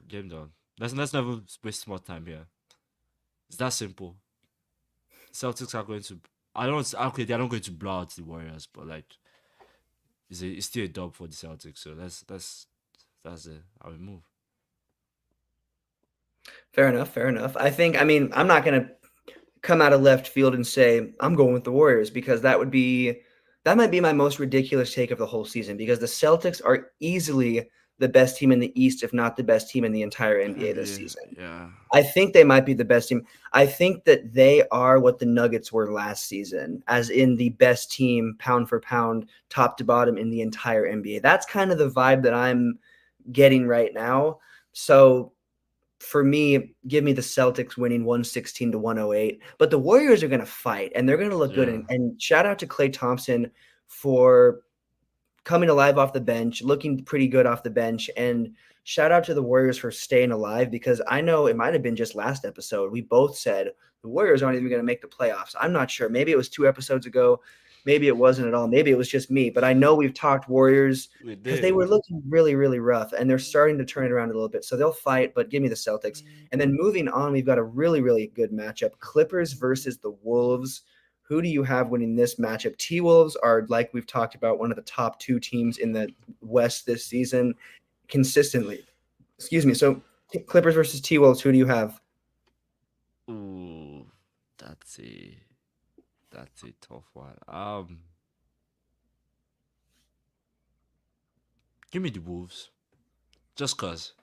Game done. Let's never waste more time here. It's that simple. Celtics are going to. I don't. Okay, they're not going to blow out the Warriors, but like, it's still a dub for the Celtics. So that's it. How we move.
Fair enough. I mean, I'm not going to come out of left field and say I'm going with the Warriors because that might be my most ridiculous take of the whole season because the Celtics are easily the best team in the East, if not the best team in the entire NBA this season.
Yeah.
I think they might be the best team. I think that they are what the Nuggets were last season, as in the best team pound for pound, top to bottom in the entire NBA. That's kind of the vibe that I'm getting right now. So for me, give me the Celtics winning 116 to 108. But the Warriors are going to fight and they're going to look good.
Yeah.
And shout out to Klay Thompson for coming alive off the bench, looking pretty good off the bench. And shout out to the Warriors for staying alive, because I know it might have been just last episode. We both said the Warriors aren't even going to make the playoffs. I'm not sure. Maybe it was 2 episodes ago. Maybe it wasn't at all. Maybe it was just me. But I know we've talked Warriors
We
because they
did.
were looking really, really rough, and they're starting to turn it around a little bit. So they'll fight, but give me the Celtics. And then moving on, we've got a really, really good matchup: Clippers versus the Wolves. Who do you have winning this matchup? T-Wolves are, like we've talked about, one of the top 2 teams in the West this season consistently. Excuse me. So Clippers versus T-Wolves, who do you have?
Ooh, that's a that's a tough one. Give me the Wolves. Just cause.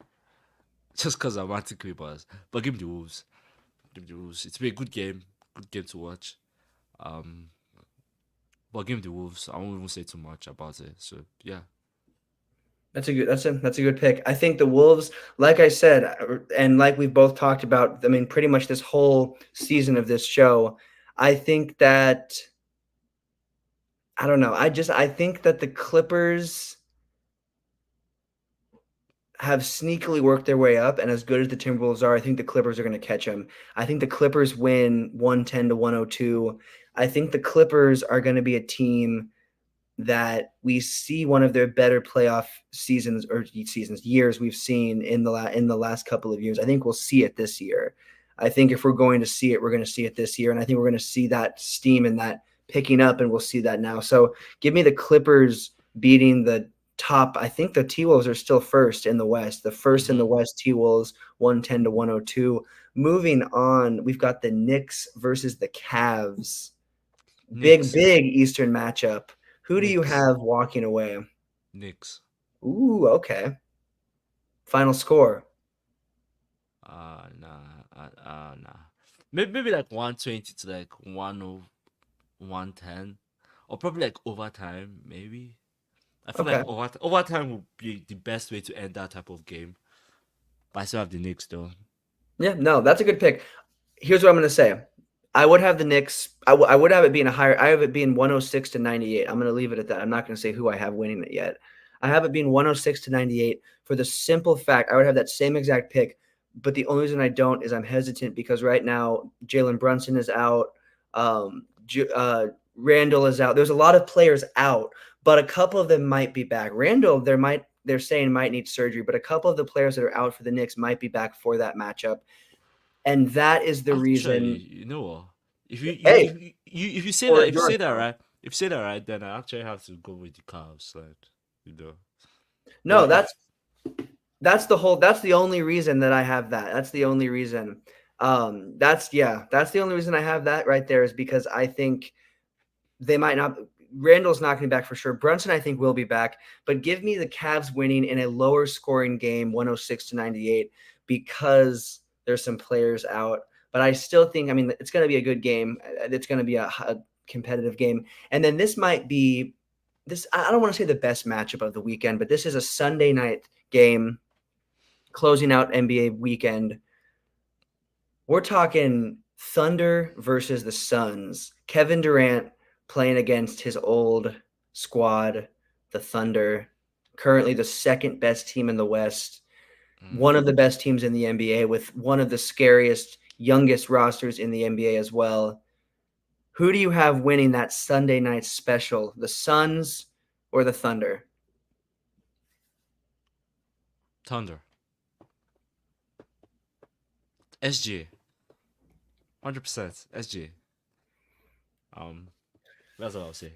Just cause I'm anti-Clippers. But give me the Wolves. Give me the Wolves. It's been a good game. Good game to watch. Um but give me the Wolves. I won't even say too much about it. So yeah.
That's a good pick. I think the Wolves, like I said, and like we've both talked about, I mean, pretty much this whole season of this show, I think that I don't know. I think that the Clippers have sneakily worked their way up, and as good as the Timberwolves are, I think the Clippers are going to catch them. I think the Clippers win 110 to 102. I think the Clippers are going to be a team that we see one of their better playoff years we've seen in the last couple of years. I think we'll see it this year. I think if we're going to see it, we're going to see it this year, and I think we're going to see that steam and that picking up, and we'll see that now. So give me the Clippers beating the top. I think the T-Wolves are still first in the West. The first in the
Mm-hmm.
West, T-Wolves 110 to 102. Moving on, we've got the Knicks versus the Cavs. Big,
Knicks.
big Eastern matchup. Who do you
Knicks.
have walking away?
Knicks.
Ooh, okay. Final score.
Nah. Maybe like 120 to like 110. Or probably like overtime, maybe. I feel like
Okay.
overtime would be the best way to end that type of game. But I still have the Knicks though.
Yeah, no, that's a good pick. Here's what I'm going to say. I would have the Knicks. I would have it being a higher. I have it being 106 to 98. I'm going to leave it at that. I'm not going to say who I have winning it yet. I have it being 106 to 98 for the simple fact I would have that same exact pick. But the only reason I don't is I'm hesitant because right now Jalen Brunson is out. Randall is out. There's a lot of players out, but a couple of them might be back. Randall, they're saying might need surgery, but a couple of the players that are out for the Knicks might be back for that matchup. And that is the
Actually,
reason.
you know what? If you if
Hey,
if you if you say that
or
if you
yours.
say that right, if you say that right, then I actually have to go with the Cavs, like you know.
No,
But
that's
if
that's the only reason that I have that. That's the only reason. That's the only reason I have that right there is because I think they might not. Randall's not going to be back for sure. Brunson, I think, will be back. But give me the Cavs winning in a lower scoring game, 106 to 98, because there's some players out. But I still think, I mean, it's going to be a good game. It's going to be a competitive game. And then this might be this. I don't want to say the best matchup of the weekend, but this is a Sunday night game closing out NBA weekend. We're talking Thunder versus the Suns. Kevin Durant playing against his old squad, the Thunder, currently the second best team in the West,
mm,
one of the best teams in the NBA with one of the scariest, youngest rosters in the NBA as well. Who do you have winning that Sunday night special, the Suns or the Thunder?
Thunder, SG, 100% SG. Um, that's what I'll say.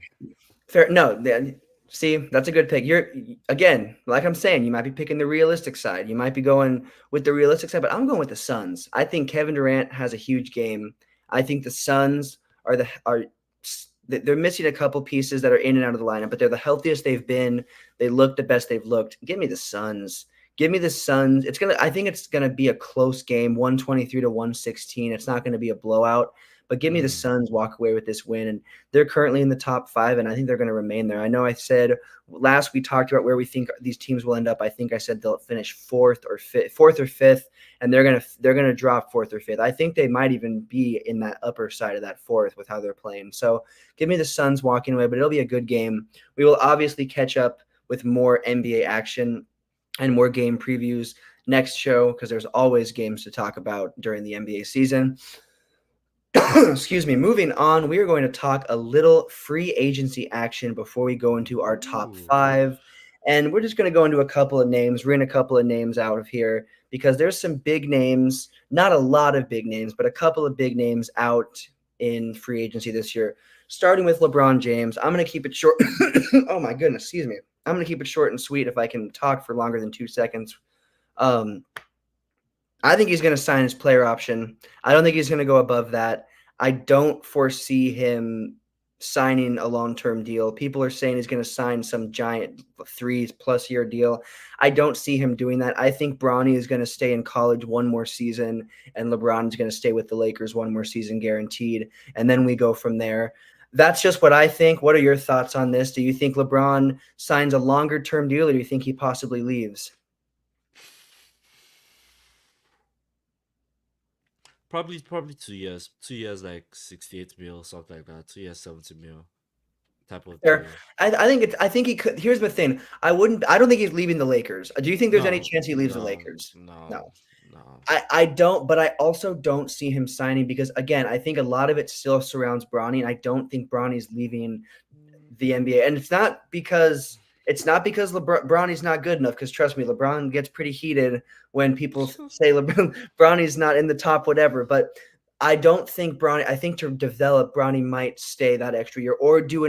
Fair. No, see, that's a good pick. You're again, like I'm saying, you might be picking the realistic side. You might be going with the realistic side, but I'm going with the Suns. I think Kevin Durant has a huge game. I think the Suns are they're missing a couple pieces that are in and out of the lineup, but they're the healthiest they've been. They look the best they've looked. Give me the Suns. Give me the Suns. I think it's gonna be a close game, 123 to 116. It's not gonna be a blowout, but give me the
Mm.
Suns walk away with this win. And they're currently in the top 5, and I think they're going to remain there. I know I said last we talked about where we think these teams will end up. I think I said they'll finish fourth or fifth, and they're gonna drop fourth or fifth. I think they might even be in that upper side of that fourth with how they're playing. So give me the Suns walking away, but it'll be a good game. We will obviously catch up with more NBA action and more game previews next show because there's always games to talk about during the NBA season. Excuse me. Moving on, we are going to talk a little free agency action before we go into our top
Ooh.
5. And we're just going to go into a couple of names. We're in a couple of names out of here because there's some big names, not a lot of big names, but a couple of big names out in free agency this year. Starting with LeBron James. I'm going to keep it short. Oh my goodness, excuse me. I'm going to keep it short and sweet if I can talk for longer than 2 seconds. I think he's going to sign his player option. I don't think he's going to go above that. I don't foresee him signing a long-term deal. People are saying he's going to sign some giant 3+ year deal. I don't see him doing that. I think Bronny is going to stay in college one more season, and LeBron is going to stay with the Lakers one more season guaranteed, and then we go from there. That's just what I think. What are your thoughts on this? Do you think LeBron signs a longer-term deal, or do you think he possibly leaves?
Probably 2 years. 2 years like 68 mil, something like that. 2 years 70 mil type of
Fair.
deal.
I think he could. Here's the thing. I don't think he's leaving the Lakers. Do you think there's any
No,
chance he leaves the
no,
Lakers?
no,
No.
no.
I don't, but I also don't see him signing because again, I think a lot of it still surrounds Bronny, and I don't think Bronny's leaving the NBA. And it's not because Bronny's not good enough. Because trust me, LeBron gets pretty heated when people say Bronny's not in the top whatever. But I don't think Bronny. I think to develop, Bronny might stay that extra year or do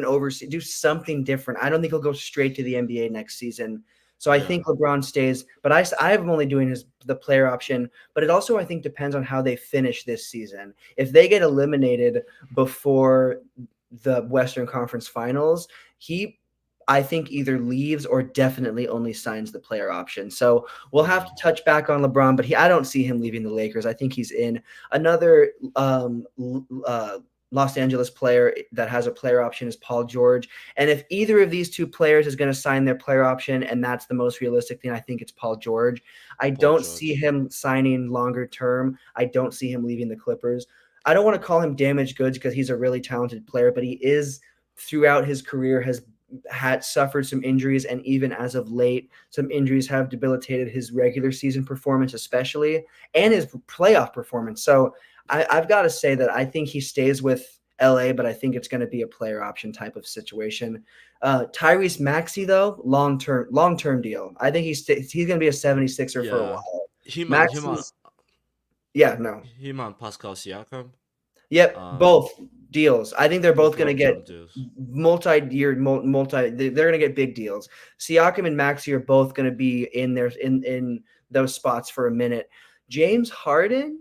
something different. I don't think he'll go straight to the NBA next season. So I
Yeah.
think LeBron stays, but I have him only doing the player option. But it also I think depends on how they finish this season. If they get eliminated before the Western Conference Finals, he I think either leaves or definitely only signs the player option. So we'll have to
Mm.
touch back on LeBron, but I don't see him leaving the Lakers. I think he's in another Los Angeles player that has a player option is Paul George. And if either of these two players is going to sign their player option, and that's the most realistic thing, I think it's Paul George. I
Paul
don't see
George.
him signing longer term. I don't see him leaving the Clippers. I don't want to call him damaged goods because he's a really talented player, but he is throughout his career has had suffered some injuries, and even as of late, some injuries have debilitated his regular season performance, especially, and his playoff performance. So I've got to say that I think he stays with LA, but I think it's going to be a player option type of situation. Tyrese Maxey, though, long term deal. I think he's going to be a 76er for a
Yeah.
while.
Him and him and
Maxey's, yeah, no.
him and Pascal Siakam.
Yep,
Um,
both deals. I think they're both
both
going to
long term
get
deals.
multi-year, They're going to get big deals. Siakam and Maxey are both going to be in those spots for a minute. James Harden,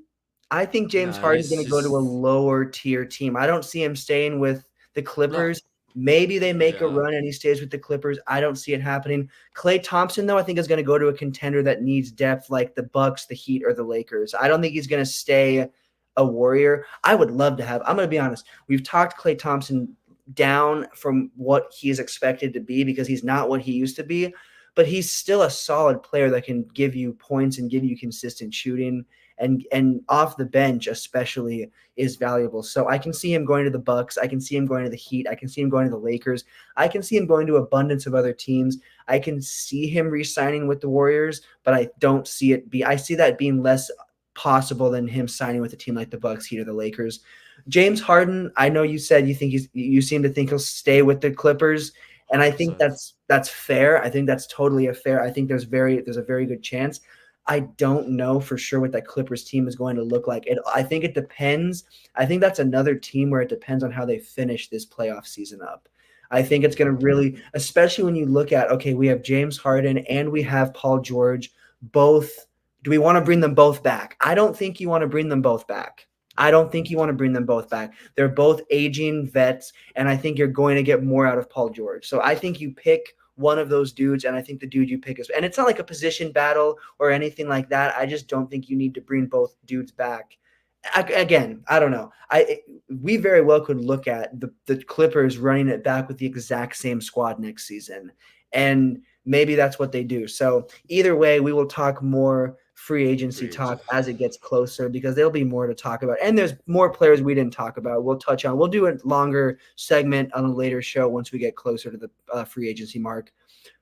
I think James
Nah,
Harden's going to go to a
he's
lower tier team. I don't see him staying with the
no.
Clippers. Maybe they make a
Yeah.
run and he stays with the Clippers. I don't see it happening. Klay Thompson, though, I think is going to go to a contender that needs depth, like the Bucks, the Heat, or the Lakers. I don't think he's going to stay a Warrior. I would love to have. I'm going to be honest. We've talked Klay Thompson down from what he is expected to be because he's not what he used to be, but he's still a solid player that can give you points and give you consistent shooting, and off the bench especially is valuable. So I can see him going to the Bucks. I can see him going to the Heat. I can see him going to the Lakers. I can see him going to abundance of other teams. I can see him re-signing with the Warriors, but I don't see it be. I see that being less possible than him signing with a team like the Bucks, Heat, or the Lakers. James Harden, I know you said you seem to think he'll stay with the Clippers, and I think
100%.
that's fair. I think that's totally a fair. I think there's a very good chance. I don't know for sure what that Clippers team is going to look like. I think it depends. I think that's another team where it depends on how they finish this playoff season up. I think it's going to really, especially when you look at, okay, we have James Harden and we have Paul George. Both, do we want to bring them both back? I don't think you want to bring them both back. I don't think you want to bring them both back. They're both aging vets, and I think you're going to get more out of Paul George. So I think you pick one of those dudes, and I think the dude you pick is, and it's not like a position battle or anything like that. I just don't think you need to bring both dudes back again, I don't know. We very well could look at the Clippers running it back with the exact same squad next season, and maybe that's what they do. So either way, we will talk more free agency
Free agent.
talk as it gets closer because there'll be more to talk about, and there's more players we didn't talk about. We'll touch on. We'll do a longer segment on a later show once we get closer to the free agency mark.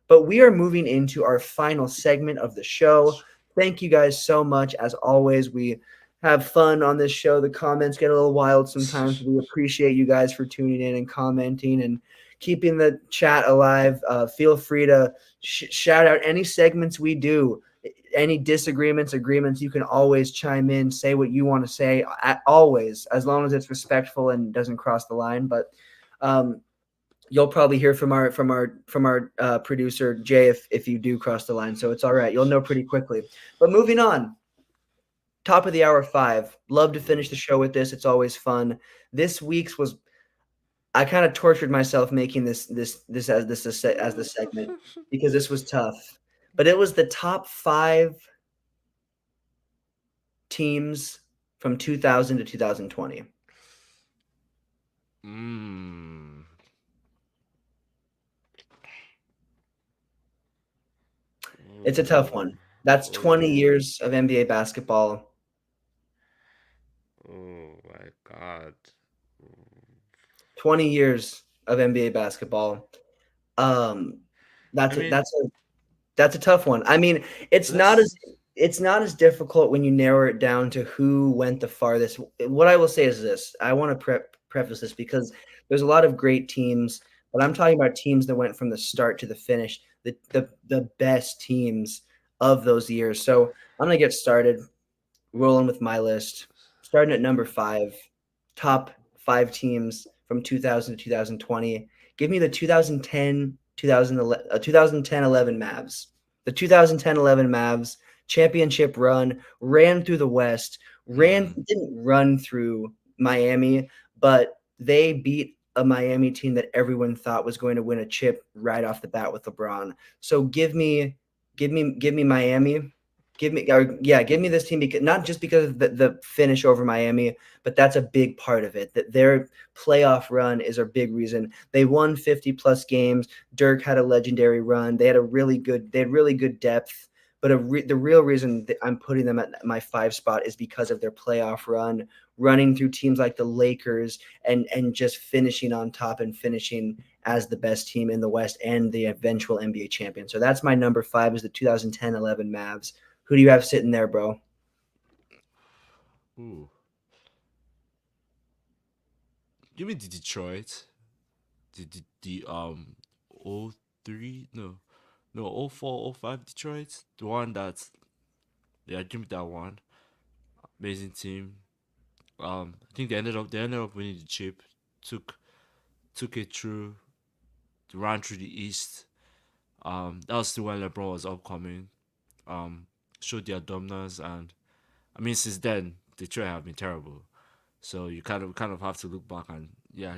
But we are moving into our final segment of the show. Thank you guys so much. As always, we have fun on this show. The comments get a little wild sometimes. We appreciate you guys for tuning in and commenting and keeping the chat alive. Feel free to shout out any segments we do, any disagreements, agreements. You can always chime in, say what you want to say, always, as long as it's respectful and doesn't cross the line. But you'll probably hear from our producer Jay if you do cross the line. So it's all right. You'll know pretty quickly. But moving on, top of the hour 5. Love to finish the show with this. It's always fun. This week's was I kind of tortured myself making this as the segment because this was tough. But it was the top 5 teams from 2000 to 2020. It's a tough one. That's 20 years of NBA basketball.
Oh my God.
20 years of NBA basketball. That's a tough one. I mean, it's not as difficult when you narrow it down to who went the farthest. What I will say is this. I want to preface this because there's a lot of great teams, but I'm talking about teams that went from the start to the finish, the best teams of those years. So I'm going to get started rolling with my list, starting at number 5, top 5 teams from 2000 to 2020. Give me the 2010-11 Mavs. The 2010-11 Mavs championship run, ran through the West, didn't run through Miami, but they beat a Miami team that everyone thought was going to win a chip right off the bat with LeBron. So give me Miami. Give me this team because not just because of the finish over Miami, but that's a big part of it. That their playoff run is a big reason. They won 50 plus games. Dirk had a legendary run. They had really good depth. But the real reason that I'm putting them at my 5 spot is because of their playoff run, running through teams like the Lakers and just finishing on top and finishing as the best team in the West and the eventual NBA champion. So that's my number 5 is the 2010-11 Mavs. Who do you have sitting there, bro?
Ooh. Give me the Detroit. The 03 no 04 05 Detroit. The one that give me that one. Amazing team. I think they ended up winning the chip. Took it through, ran through the East. That was still when LeBron was upcoming. Showed their dominance, and I mean since then Detroit have been terrible. So you kind of have to look back and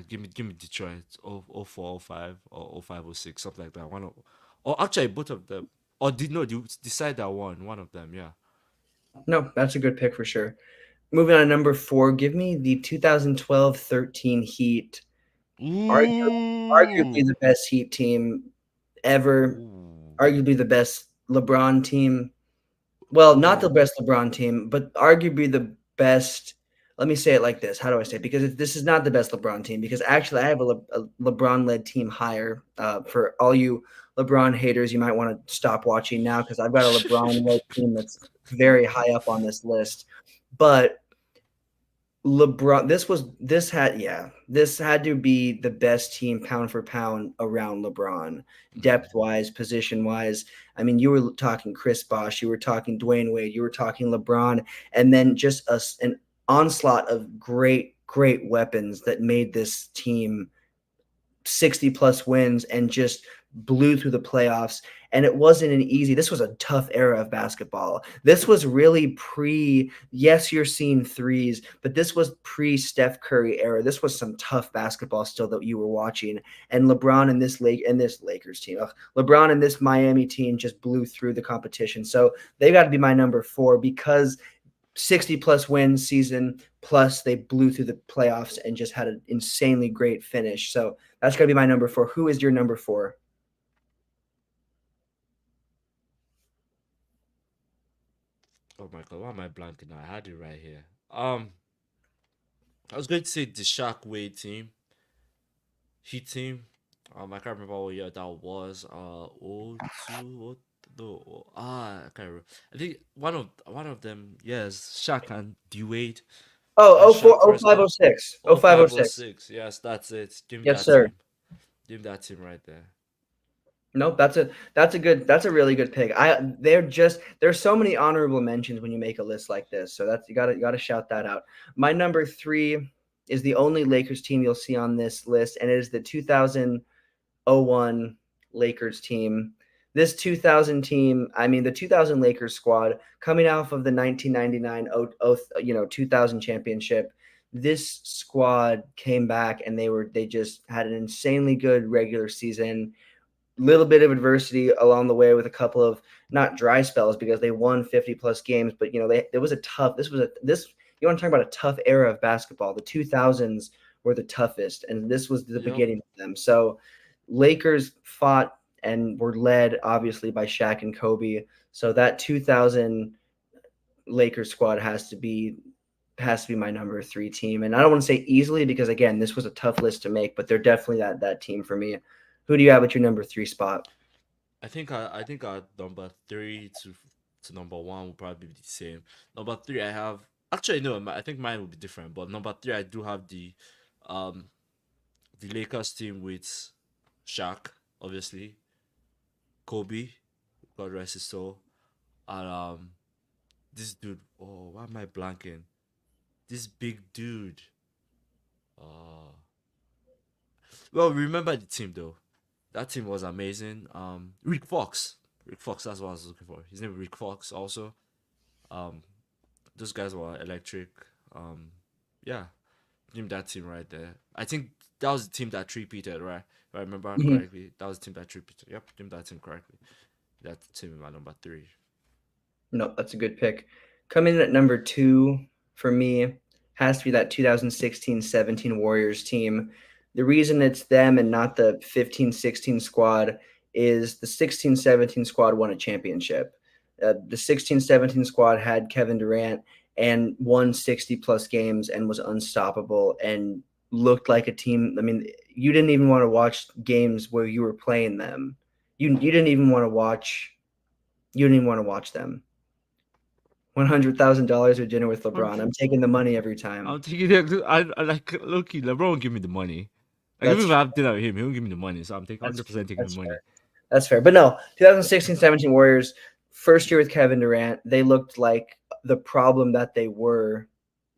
give me Detroit 04 05 or 05 06 something like that. Or actually both of them. Or you decide that one of them, yeah.
No, that's a good pick for sure. Moving on to number 4, give me the 2012-13 Heat. Arguably the best Heat team ever. Arguably the best LeBron team. Well, not the best LeBron team, but arguably the best. Let me say it like this. How do I say it? Because this is not the best LeBron team. Because actually, I have a LeBron-led team higher. For all you LeBron haters, you might want to stop watching now because I've got a LeBron-led team that's very high up on this list. But LeBron, this had to be the best team pound for pound around LeBron, depth wise, position wise. I mean, you were talking Chris Bosh, you were talking Dwayne Wade, you were talking LeBron, and then just an onslaught of great weapons that made this team 60 plus wins and just blew through the playoffs. And it wasn't this was a tough era of basketball. This was really yes, you're seeing threes, but this was pre-Steph Curry era. This was some tough basketball still that you were watching. And LeBron and this Lakers team, LeBron and this Miami team just blew through the competition. So they got to be my number 4 because 60 plus wins season, plus they blew through the playoffs and just had an insanely great finish. So that's going to be my number 4. Who is your number 4?
Oh my god, why am I blanking now? I had it right here. I was going to say the Shockwave team, Heat team. I can't remember what year that was. O two. What? No. I can't remember. I think one of them. Yes, Shaq and D Wade.
Oh,
When
oh four,
Shaq
oh
first
five, oh
came.
six, oh
Oh
five, oh
five oh
six.
six. Yes, that's it. Give me
Yes,
that
sir.
team. Give me that team right there.
Nope, that's a really good pick. There's so many honorable mentions when you make a list like this. So that's you gotta shout that out. My number 3 is the only Lakers team you'll see on this list, and it is the 2001 Lakers team. This 2000 team, I mean the 2000 Lakers squad coming off of the 1999 2000 championship. This squad came back and they just had an insanely good regular season, little bit of adversity along the way with a couple of not dry spells because they won 50 plus games, but there was a tough this you want to talk about a tough era of basketball. The 2000s were the toughest, and this was the
Yep.
beginning of them. So Lakers fought and were led obviously by Shaq and Kobe. So that 2000 Lakers squad has to be my number 3 team. And I don't want to say easily because again, this was a tough list to make, but they're definitely that team for me. Who do you have at your number 3 spot?
I think our number three to number one will probably be the same. Number three, I have actually no. I think mine will be different. But number three, I do have um the Lakers team with Shaq, obviously, Kobe, God rest his soul, and this dude. Oh, why am I blanking? This big dude. Uh, well, remember the team though. That team was amazing. Rick Fox. Rick Fox. That's what I was looking for. His name is Rick Fox. Also, um, those guys were electric. Um, yeah, name that team right there. I think that was the team that three-peated, right? If I remember
Mhm.
correctly, that was the team that three-peated. Yep, name that team correctly. That team is my number three.
No, that's a good pick. Coming in at number 2 for me has to be that 2016-17 Warriors team. The reason it's them and not the 15-16 squad is the 16-17 squad won a championship. The 16-17 squad had Kevin Durant and won 60 plus games and was unstoppable and looked like a team. I mean, you didn't even want to watch games where you were playing them. You didn't even want to watch. You didn't even want to watch them. $100,000 or dinner with
I'm,
LeBron. I'm taking the money every
I'm
time.
thinking that I like Loki. LeBron won't give me the money. Like even
That's
if I have dinner with him, he won't give me the money. So I'm taking
that's
100% taking the
that's
money.
fair. That's fair. But no, 2016-17 Warriors, first year with Kevin Durant, they looked like the problem that they were.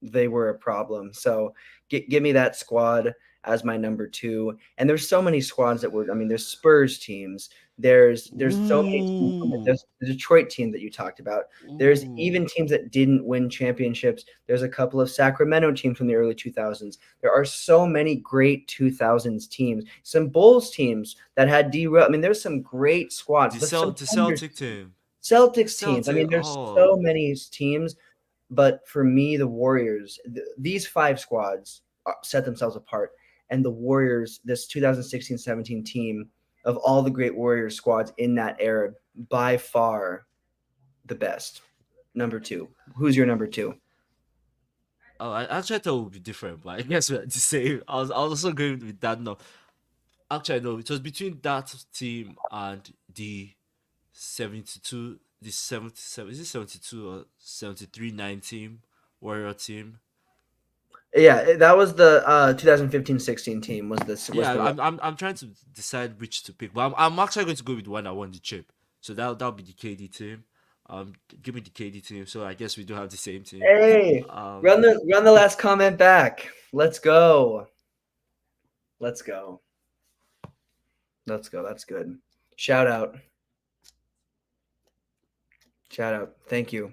They were a problem. So give me that squad as my number 2. And there's so many squads that were. I mean, there's Spurs teams. There's so many teams.
Ooh,
There's the Detroit team that you talked about. There's
ooh.
even teams that didn't win championships. There's a couple of Sacramento teams from the early 2000s. There are so many great 2000s teams. Some Bulls teams that had D. I mean, there's some great squads. Some
The
Thunder
Celtic team.
Celtics teams. I
Celtic.
mean, there's so
Oh,
many teams, but for me, the Warriors, these 5 squads set themselves apart. And the Warriors, this 2016-17 team of all the great Warriors squads in that era, by far the best. Number 2. Who's your number 2?
oh. I actually thought it would be different, but I guess we're the same. I was also going with that. No, actually, no. It was between that team and the 72, the 77. Is it 72 or 73-9 team? Warrior team.
Yeah, that was the 2015-16 team was
Yeah,
the
I'm trying to decide which to pick, but I'm actually going to go with the one that won the chip. So that'll be the KD team. Give me the KD team. So I guess we do have the same team.
Hey,
Um,
run the last comment back. Let's go. Let's go. Let's go. That's good. Shout out. Shout out. Thank you.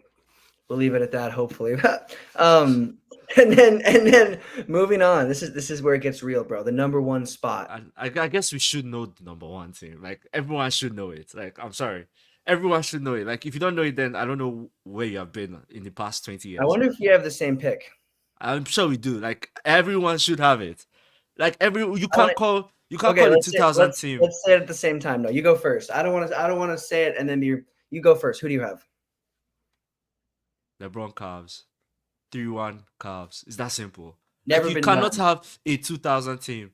We'll leave it at that, hopefully. um, and then moving on. This is where it gets real, bro. The number 1 spot.
I guess we should know the number one team. Like everyone should know it. Like I'm sorry, Everyone should know it. Like if you don't know it, then I don't know where you have been in the past 20
I
years.
wonder if you have the same pick.
I'm sure we do. Like everyone should have it. Like
I want
you can't
Okay,
call the 2000 team
let's say it at the same time. No, you go first. I don't want to say it and then you go first. Who do you have?
LeBron Cavs. 3-1 Cavs. It's that simple. Like
Never
you
been
cannot
done.
have a 2000 team.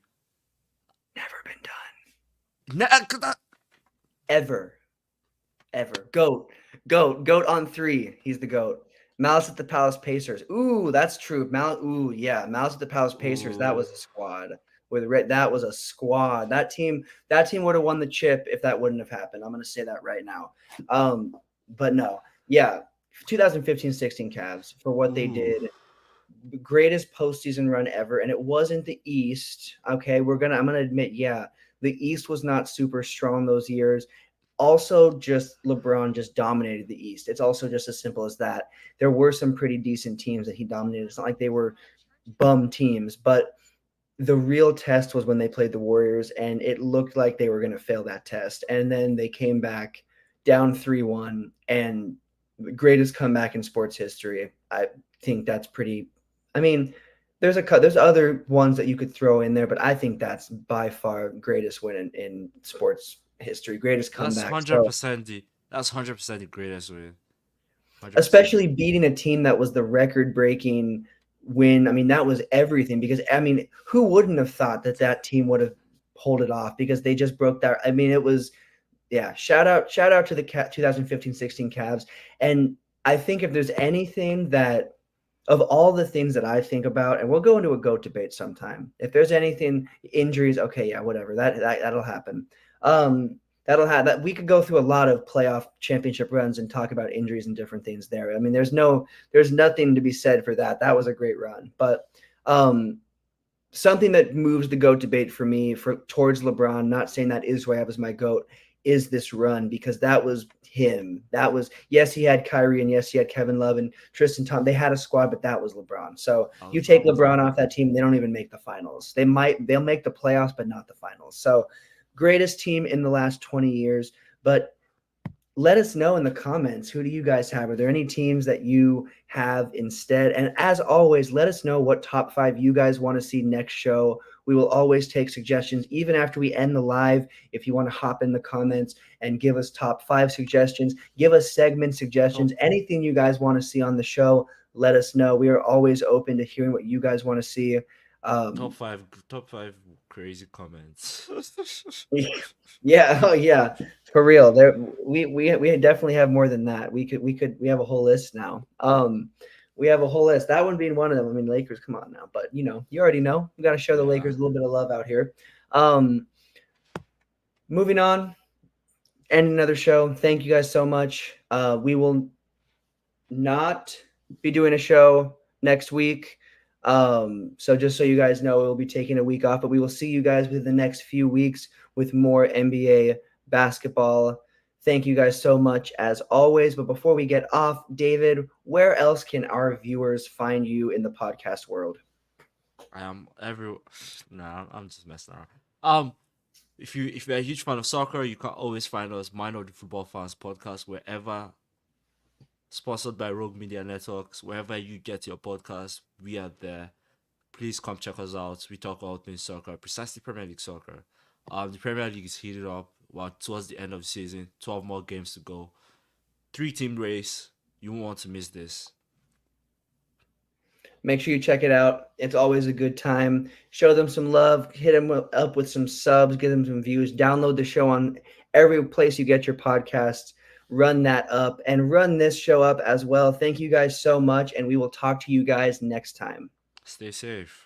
Never been done.
Ne-
Ever. Ever. Goat on 3. He's the goat. Malice at the Palace Pacers. Ooh, that's true. Yeah. Malice at the Palace Pacers. That was
Ooh.
a squad. That was a squad. That team would have won the chip if that wouldn't have happened. I'm gonna say that right now. But no, yeah. 2015-16 Cavs for what they
Ooh.
did. Greatest postseason run ever, and it wasn't the East. Okay, I'm gonna admit, yeah, the East was not super strong those years. Also, just LeBron just dominated the East. It's also just as simple as that. There were some pretty decent teams that he dominated. It's not like they were bum teams, but the real test was when they played the Warriors, and it looked like they were going to fail that test. And then they came back down 3-1, and the greatest comeback in sports history. I think that's pretty. I mean, there's other ones that you could throw in there, but I think that's by far greatest win in sports history, greatest
That's
comeback. So
100% that's 100% the greatest win. 100%.
especially beating a team that was the record-breaking win. I mean, that was everything because I mean, who wouldn't have thought that that team would have pulled it off because they just broke that. I mean, it was yeah. Shout out to the 2015-16 Cavs. And I think if there's anything that of all the things that I think about, and we'll go into a GOAT debate sometime. If there's anything injuries, okay, yeah, whatever, that'll happen. That'll have that we could go through a lot of playoff championship runs and talk about injuries and different things there. I mean, there's nothing to be said for that. That was a great run, but something that moves the GOAT debate for me for towards LeBron. Not saying that Israel was my GOAT is this run because that was him. That was yes, he had Kyrie and yes, he had Kevin Love and Tristan Thompson. They had a squad, but that was LeBron. So you
That
take
was
LeBron
LeBron.
off that team, they don't even make the finals. They'll make the playoffs, but not the finals. So greatest team in the last 20 years. But let us know in the comments, who do you guys have? Are there any teams that you have instead? And as always, let us know what top 5 you guys want to see next show. We will always take suggestions even after we end the live. If you want to hop in the comments and give us top 5 suggestions, give us segment suggestions,
Top
anything you guys want to see on the show, let us know. We are always open to hearing what you guys want to see.
top
Um,
5 top 5 crazy comments.
Yeah, oh yeah, for real. There, we definitely have more than that. We have a whole list now. We have a whole list. That one being one of them. I mean, Lakers, come on now. But you already know. We got to show the
Yeah.
Lakers a little bit of love out here. Um, moving on, and another show. Thank you guys so much. We will not be doing a show next week. So just so you guys know, we'll be taking a week off, but we will see you guys within the next few weeks with more NBA basketball. Thank you guys so much as always. But before we get off, David, where else can our viewers find you in the podcast world?
I am every Nah, I'm just messing around. If you're a huge fan of soccer, you can always find us Mind of the Football Fans podcast wherever, sponsored by Rogue Media Networks. Wherever you get your podcast, we are there. Please come check us out. We talk all things soccer, precisely Premier League soccer. The Premier League is heated up. Well, towards the end of the season, 12 more games to go. 3-team race. You won't want to miss this.
Make sure you check it out. It's always a good time. Show them some love. Hit them up with some subs. Give them some views. Download the show on every place you get your podcasts. Run that up and run this show up as well. Thank you guys so much, and we will talk to you guys next time.
Stay safe.